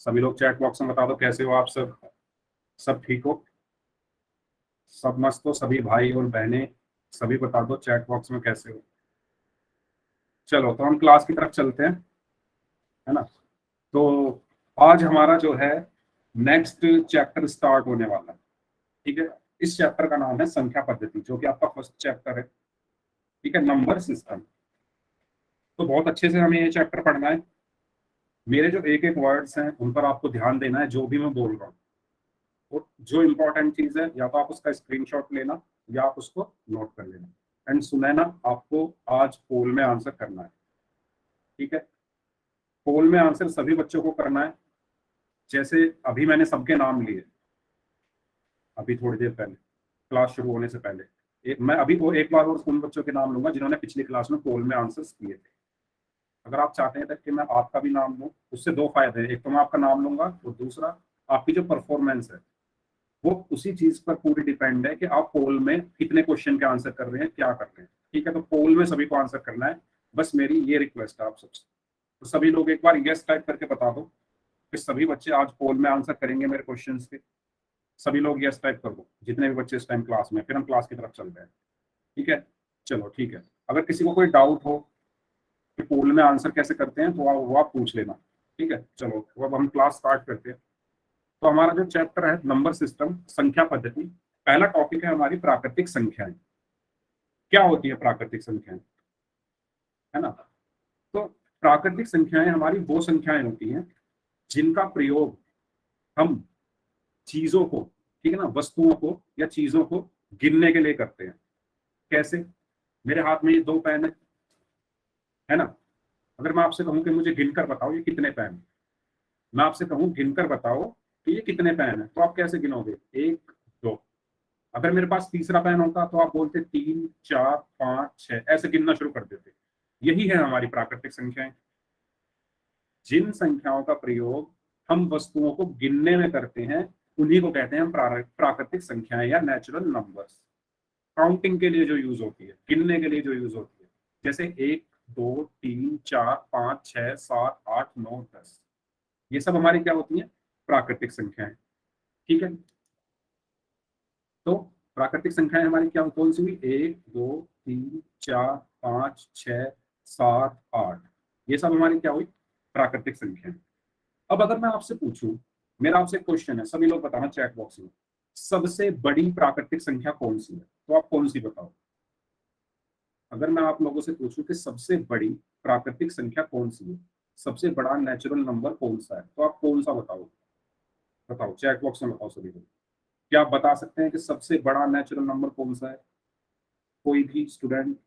सभी लोग chat box में बता दो कैसे हो आप सब। सब ठीक हो? सब मस्त हो? सभी भाई और बहनें सभी बता दो चैट बॉक्स में कैसे हो। चलो तो हम क्लास की तरफ चलते हैं, है ना। तो आज हमारा जो है नेक्स्ट चैप्टर स्टार्ट होने वाला है। ठीक है, इस चैप्टर का नाम है संख्या पद्धति, जो कि आपका फर्स्ट चैप्टर है। ठीक है, नंबर सिस्टम। तो बहुत अच्छे से हमें ये चैप्टर पढ़ना है। मेरे जो एक एक वर्ड्स हैं उन पर आपको ध्यान देना है, जो भी मैं बोल रहा हूँ। और जो इंपॉर्टेंट चीज है या तो आप उसका स्क्रीनशॉट लेना या आप उसको नोट कर लेना। एंड सुना है ना, आपको आज पोल में आंसर करना है। ठीक है, पोल में आंसर सभी बच्चों को करना है। जैसे अभी मैंने सबके नाम लिए, अभी थोड़ी देर पहले क्लास शुरू होने से पहले मैं अभी वो एक बार और उन बच्चों के नाम लूंगा जिन्होंने पिछली क्लास में पोल में आंसर्स किए थे। अगर आप चाहते हैं कि मैं आपका भी नाम लूँ, उससे दो फायदे हैं। एक तो मैं आपका नाम लूंगा और दूसरा आपकी जो परफॉर्मेंस है वो उसी चीज पर पूरी डिपेंड है कि आप पोल में कितने क्वेश्चन के आंसर कर रहे हैं, क्या कर रहे हैं। ठीक है, तो पोल में सभी को आंसर करना है। बस मेरी ये रिक्वेस्ट है आप सबसे। तो सभी लोग एक बार यस टाइप करके बता दो कि सभी बच्चे आज पोल में आंसर करेंगे मेरे क्वेश्चंस के। सभी लोग यस टाइप कर दो, जितने भी बच्चे इस टाइम क्लास में, फिर हम क्लास की तरफ चल रहे हैं। ठीक है, चलो ठीक है। अगर किसी को कोई डाउट हो कि पोल में आंसर कैसे करते हैं तो वो आप पूछ लेना। ठीक है, चलो तो अब हम क्लास स्टार्ट करते हैं। तो हमारा जो चैप्टर है नंबर सिस्टम, संख्या पद्धति, पहला टॉपिक है हमारी प्राकृतिक संख्याएं। क्या होती है प्राकृतिक संख्याएं, है ना। तो प्राकृतिक संख्याएं हमारी वो संख्याएं होती हैं जिनका प्रयोग हम चीजों को, ठीक है ना, वस्तुओं को या चीजों को गिनने के लिए करते हैं। कैसे? मेरे हाथ में ये दो पेन है ना। अगर मैं आपसे कहूं कि मुझे गिनकर बताओ ये कितने पेन है, मैं आपसे कहूं गिनकर बताओ कि ये कितने पेन है, तो आप कैसे गिनोगे? एक, दो। अगर मेरे पास तीसरा पेन होता तो आप बोलते तीन, चार, पांच, छह, ऐसे गिनना शुरू कर देते। यही है हमारी प्राकृतिक संख्याएं। जिन संख्याओं का प्रयोग हम वस्तुओं को गिनने में करते हैं उन्हीं को कहते हैं हम प्राकृतिक संख्याएं या नेचुरल नंबर्स। काउंटिंग के लिए जो यूज होती है, गिनने के लिए जो यूज होती है, जैसे एक, दो, तीन, चार, पांच, छह, सात, आठ, नौ, 10, ये सब हमारी क्या होती है? प्राकृतिक संख्याएं। ठीक है, तो प्राकृतिक संख्याएं हमारी क्या कौन सी हुई? एक, दो, तीन, चार, पांच, छह, सात, आठ, ये सब हमारी क्या हुई? प्राकृतिक संख्याएं। अब अगर मैं आपसे पूछूं, मेरा आपसे क्वेश्चन है, सभी लोग बताना चैट बॉक्स में, सबसे बड़ी प्राकृतिक संख्या कौन सी है, तो आप कौन सी बताओ। अगर मैं आप लोगों से पूछूं कि सबसे बड़ी प्राकृतिक संख्या कौन सी है, सबसे बड़ा नेचुरल नंबर कौन सा है, तो आप कौन सा बताओ? बताओ चैट बॉक्स में बताओ सभी लोग। क्या आप बता सकते हैं कि सबसे बड़ा नेचुरल नंबर कौन सा है? कोई भी स्टूडेंट?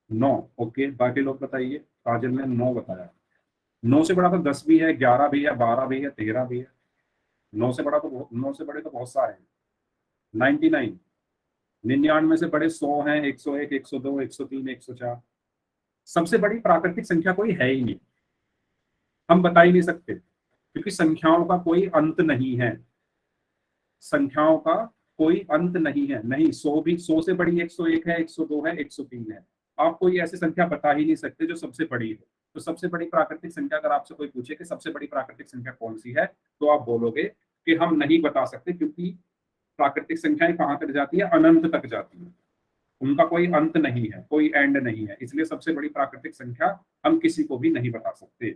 नौ। ओके, बाकी लोग बताइए। काजल ने नौ बताया। नौ से बड़ा तो 10 भी है, 11 भी है, 12 भी है, 13 भी है। नौ से बड़ा तो नौ से बड़े तो बहुत सारे हैं। 99, 99 से बड़े 100 हैं, 101, 102, 103, 104। सबसे बड़ी प्राकृतिक संख्या कोई है ही नहीं, हम बता ही नहीं सकते, क्योंकि संख्याओं का कोई अंत नहीं है। संख्याओं का कोई अंत नहीं है। नहीं, 100 भी, 100 से बड़ी 101 है, 102 है, 103 है। आप कोई ऐसी संख्या बता ही नहीं सकते जो सबसे बड़ी है। तो सबसे बड़ी प्राकृतिक संख्या, अगर आपसे कोई पूछे कि सबसे बड़ी प्राकृतिक संख्या कौन सी है, तो आप बोलोगे कि हम नहीं बता सकते, क्योंकि प्राकृतिक संख्याएं कहाँ तक जाती है? अनंत तक जाती है। उनका कोई अंत नहीं है, कोई एंड नहीं है, इसलिए सबसे बड़ी प्राकृतिक संख्या हम किसी को भी नहीं बता सकते।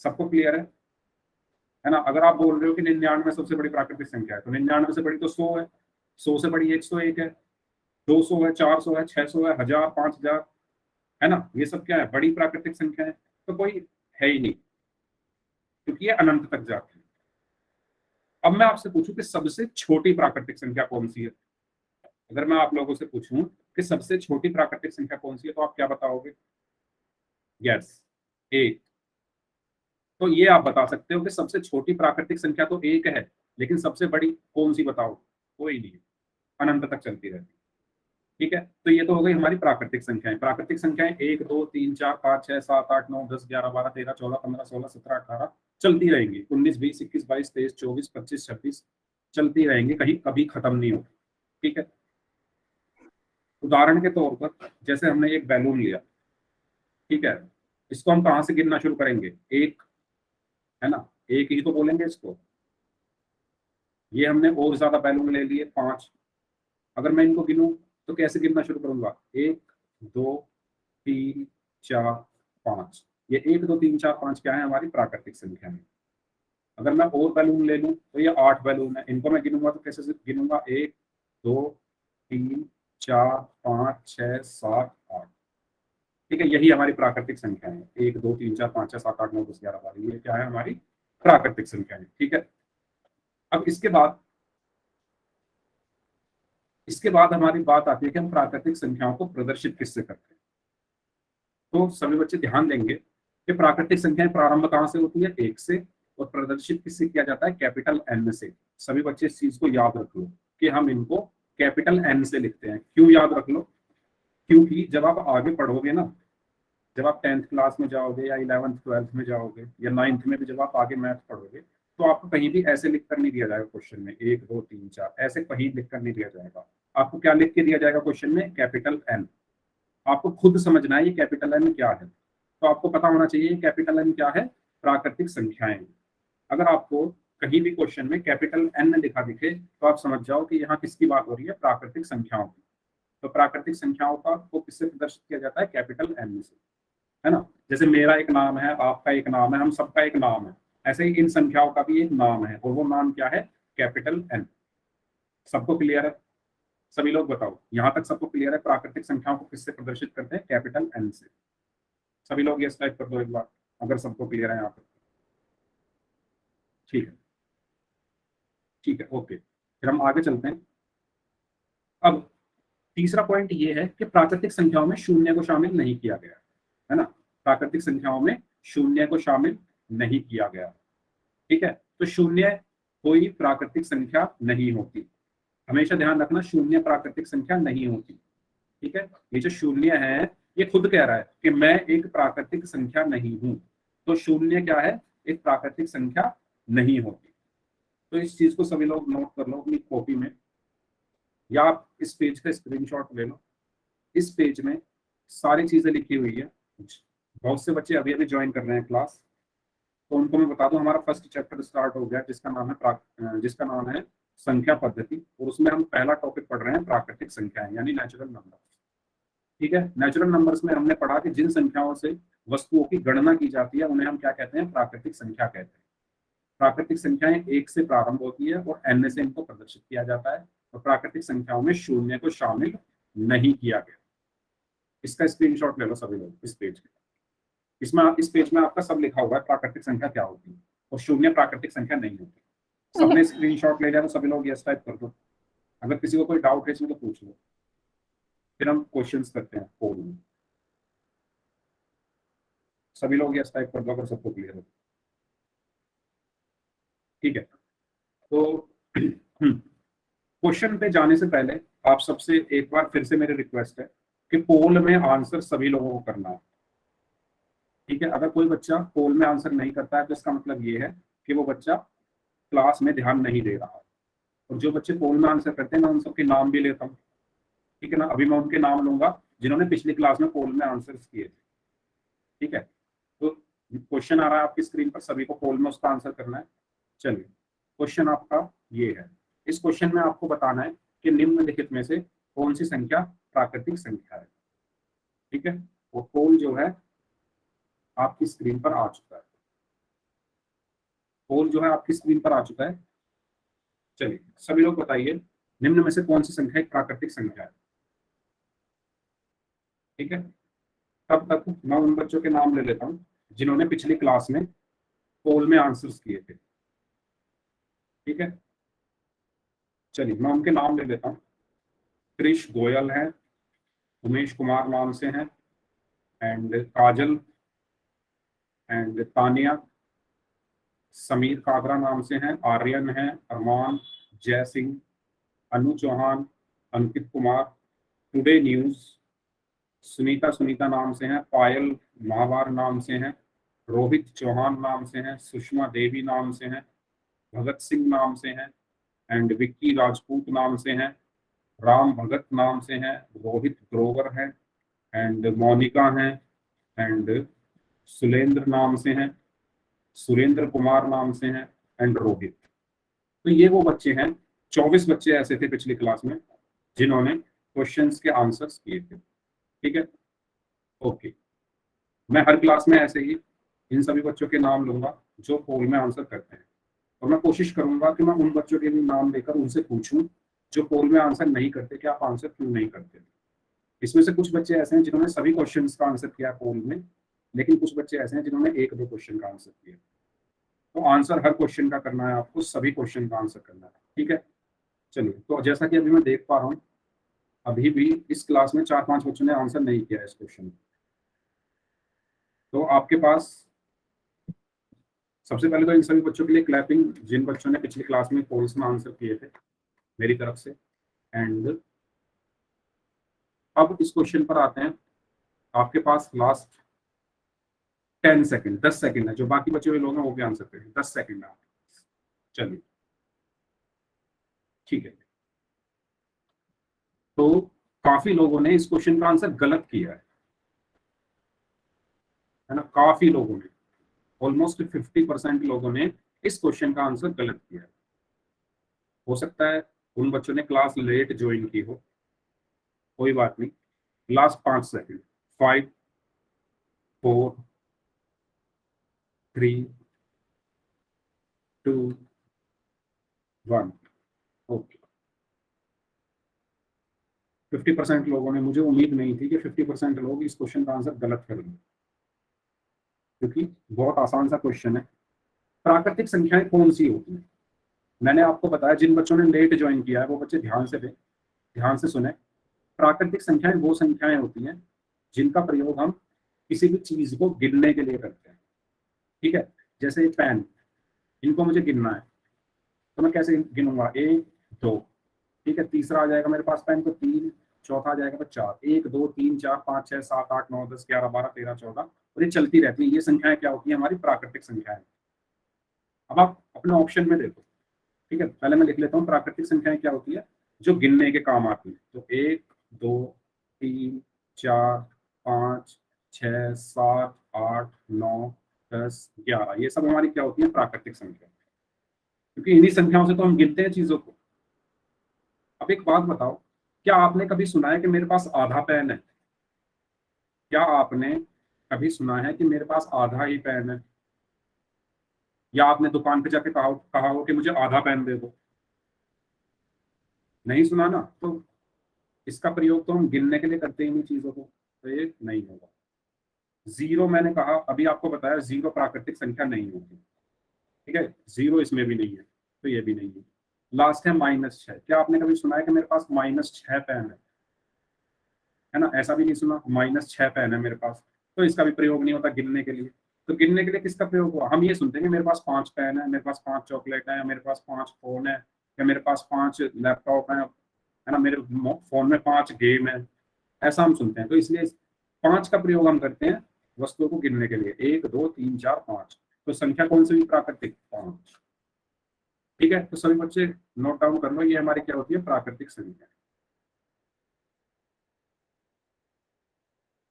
सबको क्लियर है ना। अगर आप बोल रहे हो कि 99 सबसे बड़ी प्राकृतिक संख्या है, तो 99 से बड़ी तो 100 है, 100 से बड़ी 101 है, 200 है, 400 है, 600 है, 1000, 5000, है ना। ये सब क्या है? बड़ी प्राकृतिक संख्या है। तो कोई है ही नहीं, क्योंकि ये अनंत तक जाती है। अब मैं आपसे पूछूं कि सबसे छोटी प्राकृतिक संख्या कौन सी है। अगर मैं आप लोगों से पूछूं कि सबसे छोटी प्राकृतिक संख्या कौन सी है, तो आप क्या बताओगे? यस, एक। तो ये आप बता सकते हो कि सबसे छोटी प्राकृतिक संख्या तो एक है, लेकिन सबसे बड़ी कौन सी बताओ? कोई नहीं है, अनंत तक चलती रहती है। ठीक है, तो ये तो हो गई हमारी प्राकृतिक संख्याएं। प्राकृतिक संख्याएं 1, 2, 3, 4, 5, 6, 7, 8, 9, 10, 11, 12, 13, 14, 15, 16, 17, 18 चलती रहेंगी। 19, 20, 21, 22, 23, 24, 25, 26 चलती रहेंगी, कहीं कभी खत्म नहीं होती। ठीक है, उदाहरण के तौर पर जैसे हमने एक बैलून लिया, ठीक है, इसको हम कहाँ से गिनना शुरू करेंगे? एक, है ना, एक ही तो बोलेंगे इसको। ये हमने और ज्यादा बैलून ले लिए 5। अगर मैं इनको गिनूं तो कैसे गिनना शुरू करूंगा? 1 2 3 4 5। ये 1 2 3 4 5 क्या है? हमारी प्राकृतिक संख्या है। अगर मैं और बैलून ले लूं तो ये 8 बैलून है। इनको मैं गिनूंगा तो कैसे गिनूंगा? 1 2 3 4 5 6 7 8। ठीक है, यही हमारी प्राकृतिक संख्या है। 1 2 3 4 5 6 7 8 9 10 11 12, ये क्या है? हमारी प्राकृतिक संख्या है। ठीक है, अब इसके बाद हमारी बात आती है कि हम प्राकृतिक संख्याओं को प्रदर्शित किससे करते हैं। तो सभी बच्चे ध्यान देंगे कि प्राकृतिक संख्याएं प्रारंभ कहाँ से होती है? 1 से, और प्रदर्शित किससे किया जाता है? कैपिटल एन से। सभी बच्चे इस चीज को याद रख लो कि हम इनको कैपिटल एन से लिखते हैं। क्यों याद रख लो? क्योंकि जब आप आगे पढ़ोगे ना, जब आप 10th क्लास में जाओगे या 11th 12th में जाओगे या 9th में भी जब आप आगे मैथ पढ़ोगे, तो आपको कहीं भी ऐसे लिख कर नहीं दिया जाएगा क्वेश्चन में 1 2 3 4, ऐसे कहीं लिख कर नहीं दिया जाएगा। आपको क्या लिख के दिया जाएगा क्वेश्चन में? Capital N. आपको खुद समझना है ये कैपिटल एन क्या है। तो आपको पता होना चाहिए कैपिटल एन क्या है? प्राकृतिक संख्याएं। अगर आपको कहीं भी क्वेश्चन में कैपिटल एन लिखा दिखे तो आप समझ जाओ कि यहाँ किसकी बात हो रही है? प्राकृतिक संख्याओं की। तो प्राकृतिक संख्याओं का को किससे प्रदर्शित किया जाता है? कैपिटल एन से, है ना। जैसे मेरा एक नाम है, आपका एक नाम है, हम सबका एक नाम है, ऐसे ही इन संख्याओं का भी एक नाम है, और वो नाम क्या है? Capital N. सबको क्लियर है? सभी लोग बताओ, यहाँ तक सबको क्लियर है? प्राकृतिक संख्याओं को किससे प्रदर्शित करते हैं? कैपिटल एन से। सभी लोग यस टाइप कर दो एक बार, अगर सबको क्लियर है यहाँ पर। ठीक है, ठीक है, ओके, फिर हम आगे चलते हैं। अब तीसरा पॉइंट ये है कि प्राकृतिक संख्याओं में शून्य को शामिल नहीं किया गया, है ना। प्राकृतिक संख्याओं में शून्य को शामिल नहीं किया गया। ठीक है, तो शून्य कोई प्राकृतिक संख्या नहीं होती। हमेशा ध्यान रखना, शून्य प्राकृतिक संख्या नहीं होती। ठीक है, ये जो शून्य है ये खुद कह रहा है कि मैं एक प्राकृतिक संख्या नहीं हूं। तो शून्य क्या है? एक प्राकृतिक संख्या नहीं होती। तो इस चीज को सभी लोग नोट कर लो अपनी कॉपी में, या आप इस पेज का स्क्रीनशॉट ले लो। इस पेज में सारी चीजें लिखी हुई है। बहुत से बच्चे अभी अभी ज्वाइन कर रहे हैं क्लास, तो उनको मैं बता दूं हमारा फर्स्ट चैप्टर स्टार्ट हो गया जिसका नाम है संख्या पद्धति, और उसमें हम पहला टॉपिक पढ़ रहे हैं प्राकृतिक संख्याएं यानी नेचुरल नंबर। ठीक है, नेचुरल नंबर्स में हमने पढ़ा कि जिन संख्याओं से वस्तुओं की गणना की जाती है उन्हें हम क्या कहते हैं? प्राकृतिक संख्या कहते हैं। प्राकृतिक संख्याएं 1 से प्रारंभ होती है और n से इनको प्रदर्शित किया जाता है, और प्राकृतिक संख्याओं में शून्य को शामिल नहीं किया गया। इसका स्क्रीनशॉट ले लो सभी लोग इस पेज के। इस पेज में आपका सब लिखा हुआ है प्राकृतिक संख्या क्या होती है, और शून्य प्राकृतिक संख्या नहीं होती। सबने स्क्रीनशॉट ले लिया तो सभी लोग यस टाइप कर दो। अगर किसी को कोई डाउट है इसमें तो पूछ लो, फिर हम क्वेश्चंस करते हैं पोल में। सभी लोग यस टाइप कर दो अगर सबको क्लियर हो। ठीक है, तो क्वेश्चन पे जाने से पहले आप सबसे एक बार फिर से मेरी रिक्वेस्ट है कि पोल में आंसर सभी लोगों को करना है। ठीक है, अगर कोई बच्चा पोल में आंसर नहीं करता है तो इसका मतलब ये है कि वो बच्चा क्लास में ध्यान नहीं दे रहा है। और जो बच्चे पोल में आंसर करते हैं मैं उन सबके नाम भी लेता हूँ। ठीक है ना, अभी मैं उनके नाम लूंगा जिन्होंने पिछली क्लास में पोल में आंसर किए थे। ठीक है, तो क्वेश्चन आ रहा है आपकी स्क्रीन पर, सभी को पोल में उसका आंसर करना है। चलिए, क्वेश्चन आपका ये है। इस क्वेश्चन में आपको बताना है कि निम्नलिखित में से कौन सी संख्या प्राकृतिक संख्या है। ठीक है, वो पोल जो है आपकी स्क्रीन पर आ चुका है। पोल जो है आपकी स्क्रीन पर आ चुका है। चलिए सभी लोग बताइए, निम्न में से कौन सी संख्या एक प्राकृतिक संख्या है। ठीक है, तब तक मैं उन बच्चों के नाम ले लेता हूँ जिन्होंने पिछली क्लास में पोल में आंसर्स किए थे। ठीक है, चलिए मैं उनके नाम ले लेता हूँ। कृष गोयल है, उमेश कुमार नाम से हैं, एंड काजल एंड तानिया, समीर कागरा नाम से हैं, आर्यन है, अरमान, जय सिंह, अनु चौहान, अंकित कुमार, टुडे न्यूज, सुनीता सुनीता नाम से हैं, पायल महावार नाम से हैं, रोहित चौहान नाम से हैं, सुषमा देवी नाम से हैं, भगत सिंह नाम से हैं, एंड विक्की राजपूत नाम से हैं, राम भगत नाम से हैं, रोहित ग्रोवर हैं, एंड मोनिका हैं, एंड सुलेंद्र नाम से हैं, सुरेंद्र कुमार नाम से हैं, एंड रोहित। तो ये वो बच्चे हैं, 24 बच्चे ऐसे थे पिछली क्लास में जिन्होंने क्वेश्चंस के आंसर्स किए थे। ठीक है, ओके। मैं हर क्लास में ऐसे ही इन सभी बच्चों के नाम लूंगा जो पोल में आंसर करते हैं, और मैं कोशिश करूंगा कि मैं उन बच्चों के भी नाम लेकर उनसे पूछूं जो पोल में आंसर नहीं करते कि आप आंसर क्यों नहीं करते। इसमें से कुछ बच्चे ऐसे हैं जिन्होंने सभी क्वेश्चंस का आंसर किया पोल में, लेकिन कुछ बच्चे ऐसे हैं जिन्होंने एक दो क्वेश्चन का आंसर किया। तो आंसर हर क्वेश्चन का करना है, आपको सभी क्वेश्चन का आंसर करना है। ठीक है, चलिए। तो जैसा कि अभी मैं देख पा रहा हूँ, अभी भी इस क्लास में 4-5 बच्चों ने आंसर नहीं किया है इस क्वेश्चन। तो आपके पास सबसे पहले तो इन सभी बच्चों के लिए क्लैपिंग, जिन बच्चों ने पिछली क्लास में पोल्स में आंसर किए थे मेरी तरफ से। एंड अब इस क्वेश्चन पर आते हैं। आपके पास लास्ट 10 सेकेंड, 10 सेकेंड है, जो बाकी बचे हुए लोग हैं वो भी आंसर करें। 10 सेकेंड है। चलिए, ठीक है। तो काफी लोगों ने इस क्वेश्चन का आंसर गलत किया है ना, काफी लोगों ने, ऑलमोस्ट 50% लोगों ने इस क्वेश्चन का आंसर गलत किया है। हो सकता है उन बच्चों ने क्लास लेट ज्वाइन की हो, कोई बात नहीं। Last 5 second, 5, 4, 3, 2, 1। ओके, 50% लोगों ने, मुझे उम्मीद नहीं थी कि 50% लोग इस क्वेश्चन का आंसर गलत करेंगे, क्योंकि बहुत आसान सा क्वेश्चन है। प्राकृतिक संख्याएं कौन सी होती हैं? मैंने आपको बताया, जिन बच्चों ने लेट ज्वाइन किया है वो बच्चे ध्यान से दें, ध्यान से सुने। प्राकृतिक संख्याएं वो संख्याएं होती हैं जिनका प्रयोग हम किसी भी चीज को गिनने के लिए करते हैं। ठीक है, जैसे ये पेन, इनको मुझे गिनना है, तो मैं कैसे गिनूंगा? 1, 2। ठीक है, तीसरा आ जाएगा मेरे पास पेन, तो 3, चौथा आ जाएगा तो 4। 1, 2, 3, 4, 5, 6, 7, 8, 9, 10, 11, 12, 13, 14, और ये चलती रहती है। ये संख्याएं क्या होती है? हमारी प्राकृतिक संख्याएं। अब आप अपने ऑप्शन में देखो। ठीक है, पहले मैं लिख लेता हूँ प्राकृतिक संख्याएं क्या होती है जो गिनने के काम आती है। तो 1, 2, 3, 4, 5, 6, 7, 8, 9, 10, 11, ये सब हमारी क्या होती है? प्राकृतिक संख्या। क्योंकि इन्हीं संख्याओं से तो हम गिनते हैं चीजों को। अब एक बात बताओ, क्या आपने कभी सुना है कि मेरे पास आधा पेन है? क्या आपने कभी सुना है कि मेरे पास आधा ही पेन है? या आपने दुकान पे जाके कहा हो कि मुझे आधा पेन दे दो? नहीं सुना ना। तो इसका प्रयोग तो हम गिनने के लिए करते ही नहीं चीजों को, तो ये नहीं होगा। जीरो, मैंने कहा अभी आपको बताया, जीरो प्राकृतिक संख्या नहीं होगी। ठीक है, जीरो इसमें भी नहीं है, तो ये भी नहीं है। लास्ट है -6। क्या आपने कभी सुना है कि मेरे पास -6 पेन है ना? ऐसा भी नहीं सुना, -6 पेन है मेरे पास, तो इसका भी प्रयोग नहीं होता गिनने के लिए। तो गिनने के लिए किसका प्रयोग हुआ? हम ये सुनते हैं कि मेरे पास 5 पेन है, मेरे पास 5 चॉकलेट है, मेरे पास 5 फोन है, या मेरे पास 5 लैपटॉप है ना, मेरे फोन में 5 गेम है। ऐसा हम सुनते हैं, तो इसलिए 5 का प्रयोग हम करते हैं वस्तुओं को गिनने के लिए। 1, 2, 3, 4, 5। तो संख्या कौन सी भी प्राकृतिक? 5। ठीक है, तो सभी बच्चे नोट डाउन कर लो, ये हमारी क्या होती है? प्राकृतिक संख्या।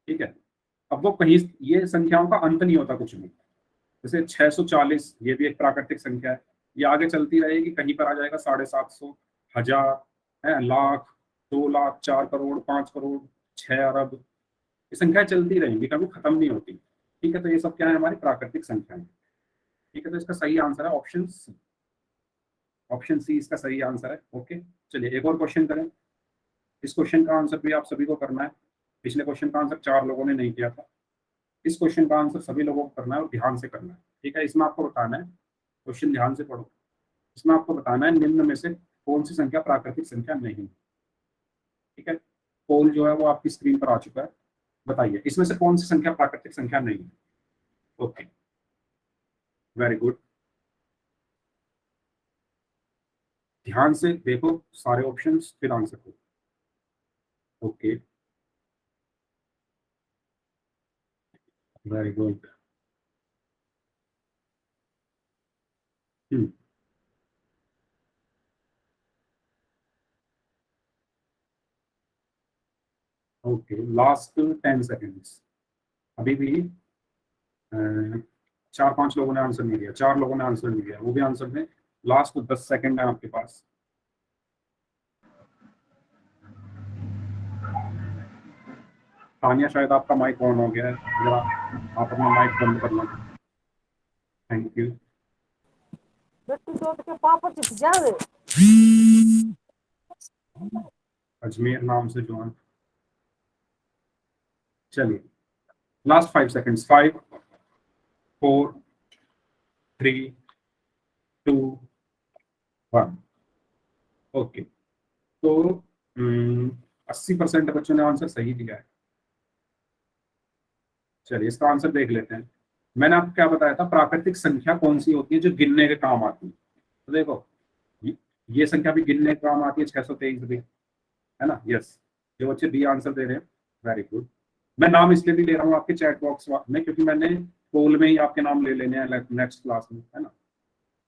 ठीक है, अब वो कहीं, ये संख्याओं का अंत नहीं होता कुछ भी। जैसे 640, ये भी एक प्राकृतिक संख्या है। ये आगे चलती रहेगी, कहीं पर आ जाएगा 750, 1000 है, लाख, 2 लाख, 4 करोड़, 5 करोड़, 6 अरब। ये संख्याएं चलती रहेंगी, कभी खत्म नहीं होती। ठीक है, तो ये सब क्या है? हमारी प्राकृतिक संख्याएं। ठीक है, तो इसका सही आंसर है ऑप्शन सी। ऑप्शन सी इसका सही आंसर है। ओके, चलिए एक और क्वेश्चन करें। इस क्वेश्चन का आंसर भी आप सभी को करना है। पिछले क्वेश्चन का आंसर 4 लोगों ने नहीं किया था, इस क्वेश्चन का आंसर सभी लोगों को करना है और ध्यान से करना है। ठीक है, इसमें आपको बताना है, क्वेश्चन ध्यान से पढ़ो। इसमें आपको बताना है निम्न में से कौन सी संख्या प्राकृतिक संख्या नहीं है। ठीक है, पोल जो है वो आपकी स्क्रीन पर आ चुका है। बताइए इसमें से कौन सी संख्या प्राकृतिक संख्या नहीं है। Okay, very good. ध्यान से देखो सारे ऑप्शंस, फिर आंसर करो। Okay, very good. Okay, last 10 seconds अभी भी। चार पांच लोगों ने आंसर नहीं दिया, चार लोगों ने आंसर नहीं दिया, वो भी आंसर दें। लास्ट 10 सेकंड है आपके पास। तानिया शायद आपका माइक ऑन हो गया है, जरा आप अपना माइक बंद कर लो। Thank you. अजमेर नाम से जो है। चलिए लास्ट 5 सेकंड्स। 5 4 3 2 1। ओके, तो 80% बच्चों ने आंसर सही दिया है। चलिए इसका आंसर देख लेते हैं। मैंने आपको क्या बताया था, प्राकृतिक संख्या कौन सी होती है जो गिनने के काम आती है। तो देखो ये संख्या भी गिनने के काम आती है, 623 भी, है ना। यस, जो बच्चे बी आंसर दे रहे हैं, वेरी गुड। मैं नाम इसलिए भी ले रहा हूँ आपके चैट बॉक्स में, क्योंकि मैंने पोल में ही आपके नाम ले लेने हैं नेक्स्ट क्लास में, है ना।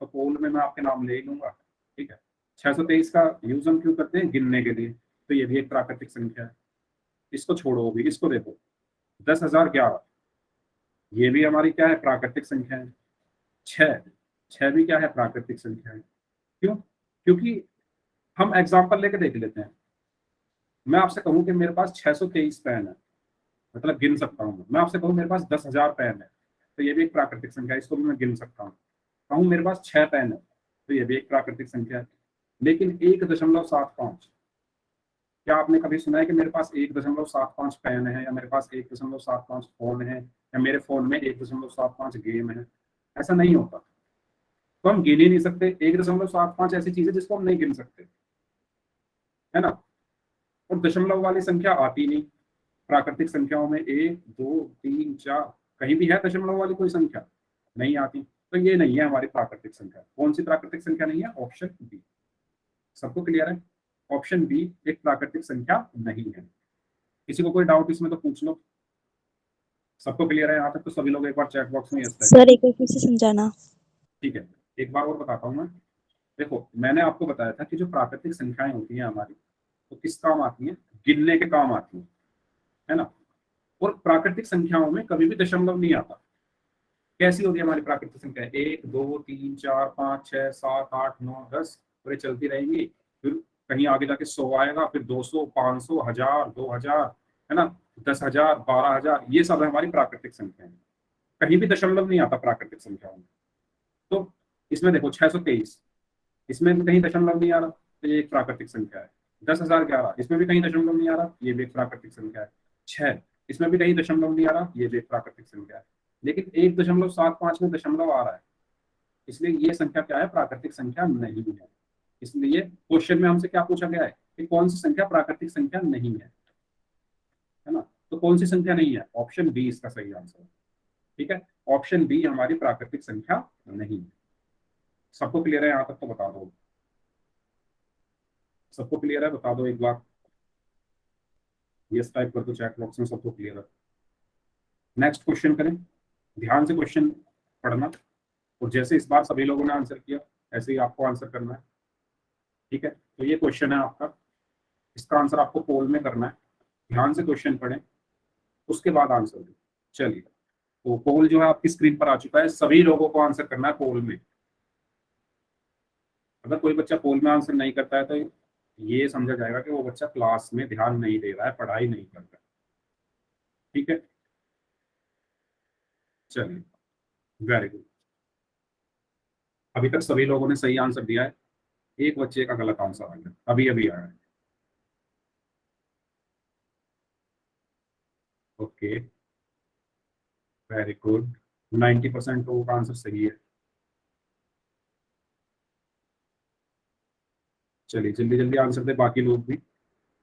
तो पोल में मैं आपके नाम ले ही लूंगा, ठीक है। 623 का यूज हम क्यों करते हैं, गिनने के लिए। तो ये भी एक प्राकृतिक संख्या है। इसको छोड़ो, अभी इसको देखो, 10,011, ये भी हमारी क्या है, प्राकृतिक संख्या है। छह, छह भी क्या है, प्राकृतिक संख्या है। क्यों, क्योंकि हम एग्जाम्पल लेके देख लेते हैं। मैं आपसे कहूं कि मेरे पास 623 पेन है, मतलब गिन सकता हूँ। मैं आपसे कहूँ मेरे पास 10,000 पेन है, तो ये भी एक प्राकृतिक संख्या है, इसको भी मैं गिन सकता हूँ। कहूँ मेरे पास 6 पेन है, तो ये भी एक प्राकृतिक संख्या है। लेकिन 1.75, क्या आपने कभी सुना है कि मेरे पास 1.75 पेन है, या मेरे पास 1.75 फोन है, या मेरे फोन में 1.75 गेम है? ऐसा नहीं होता। तो हम गिन ही नहीं सकते। 1.75 ऐसी चीज है जिसको हम नहीं गिन सकते, है ना। और दशमलव वाली संख्या आती नहीं प्राकृतिक संख्याओं में। 1 2 3 4, कहीं भी है दशमलव वाली कोई संख्या? नहीं आती। तो ये नहीं है हमारी प्राकृतिक संख्या। कौन सी प्राकृतिक संख्या नहीं है? Option B. सबको क्लियर है? ऑप्शन बी एक प्राकृतिक संख्या नहीं है। किसी को कोई डाउट इसमें तो पूछ लो। सबको क्लियर है यहाँ तक? तो सभी लोग एक बार चैट बॉक्स में यस टाइप सर एक बार फिर से समझाना। ठीक है, एक बार और बताता हूँ मैं। देखो मैंने आपको बताया था कि जो प्राकृतिक संख्याएं होती हैं हमारी, तो किस काम आती हैं? गिनने के काम आती हैं, है ना। और प्राकृतिक संख्याओं में कभी भी दशमलव नहीं आता। कैसी होती है हमारी प्राकृतिक संख्या? 1 2 3 4 5 6 7 8 9 10, और ये चलती रहेंगी। फिर कहीं आगे जाके 100 आएगा, फिर 200 500 1000 2000, है ना, 10,000 12,000, ये सब है हमारी प्राकृतिक संख्याएं। कहीं भी दशमलव नहीं आता प्राकृतिक संख्याओं में। तो इसमें देखो 623, इसमें भी कहीं दशमलव नहीं आ रहा, तो ये एक प्राकृतिक संख्या है। 10,011, इसमें भी कहीं दशमलव नहीं आ रहा, ये भी एक प्राकृतिक संख्या है। 6, इसमें भी कहीं दशमलव नहीं आ रहा, ये भी एक प्राकृतिक संख्या है। लेकिन 1.75 में दशमलव आ रहा है, इसलिए ये संख्या क्या है? प्राकृतिक संख्या नहीं है। इसलिए क्वेश्चन में हमसे क्या पूछा गया है कि कौन सी संख्या प्राकृतिक संख्या नहीं है ना। तो कौन सी संख्या नहीं है? ऑप्शन बी इसका सही आंसर है, ठीक है। ऑप्शन बी हमारी प्राकृतिक संख्या नहीं है। सबको क्लियर है यहाँ तक? तो बता दो। सबको क्लियर है? बता दो एक बार। यस टाइप कर दो चैट बॉक्स में, सबको क्लियर है। नेक्स्ट क्वेश्चन करें। ध्यान से क्वेश्चन पढ़ना, और जैसे इस बार सभी लोगों ने आंसर किया, ऐसे ही आपको आंसर करना है, ठीक है। तो ये क्वेश्चन है आपका, इसका आंसर आपको पोल में करना है। ध्यान से क्वेश्चन पढ़ें, उसके बाद आंसर दें। चलिए, तो पोल जो है आपकी स्क्रीन पर आ चुका है, सभी लोगों को आंसर करना है पोल में। अगर कोई बच्चा पोल में आंसर नहीं करता है, तो ये समझा जाएगा कि वो बच्चा क्लास में ध्यान नहीं दे रहा है, पढ़ाई नहीं कर रहा है, ठीक है। चलिए, वेरी गुड। अभी तक सभी लोगों ने सही आंसर दिया है, एक बच्चे का गलत आंसर आ गया, अभी अभी आया है। Okay, very good. 90% लोगों का आंसर सही है। चलिए जल्दी जल्दी आंसर दे बाकी लोग भी।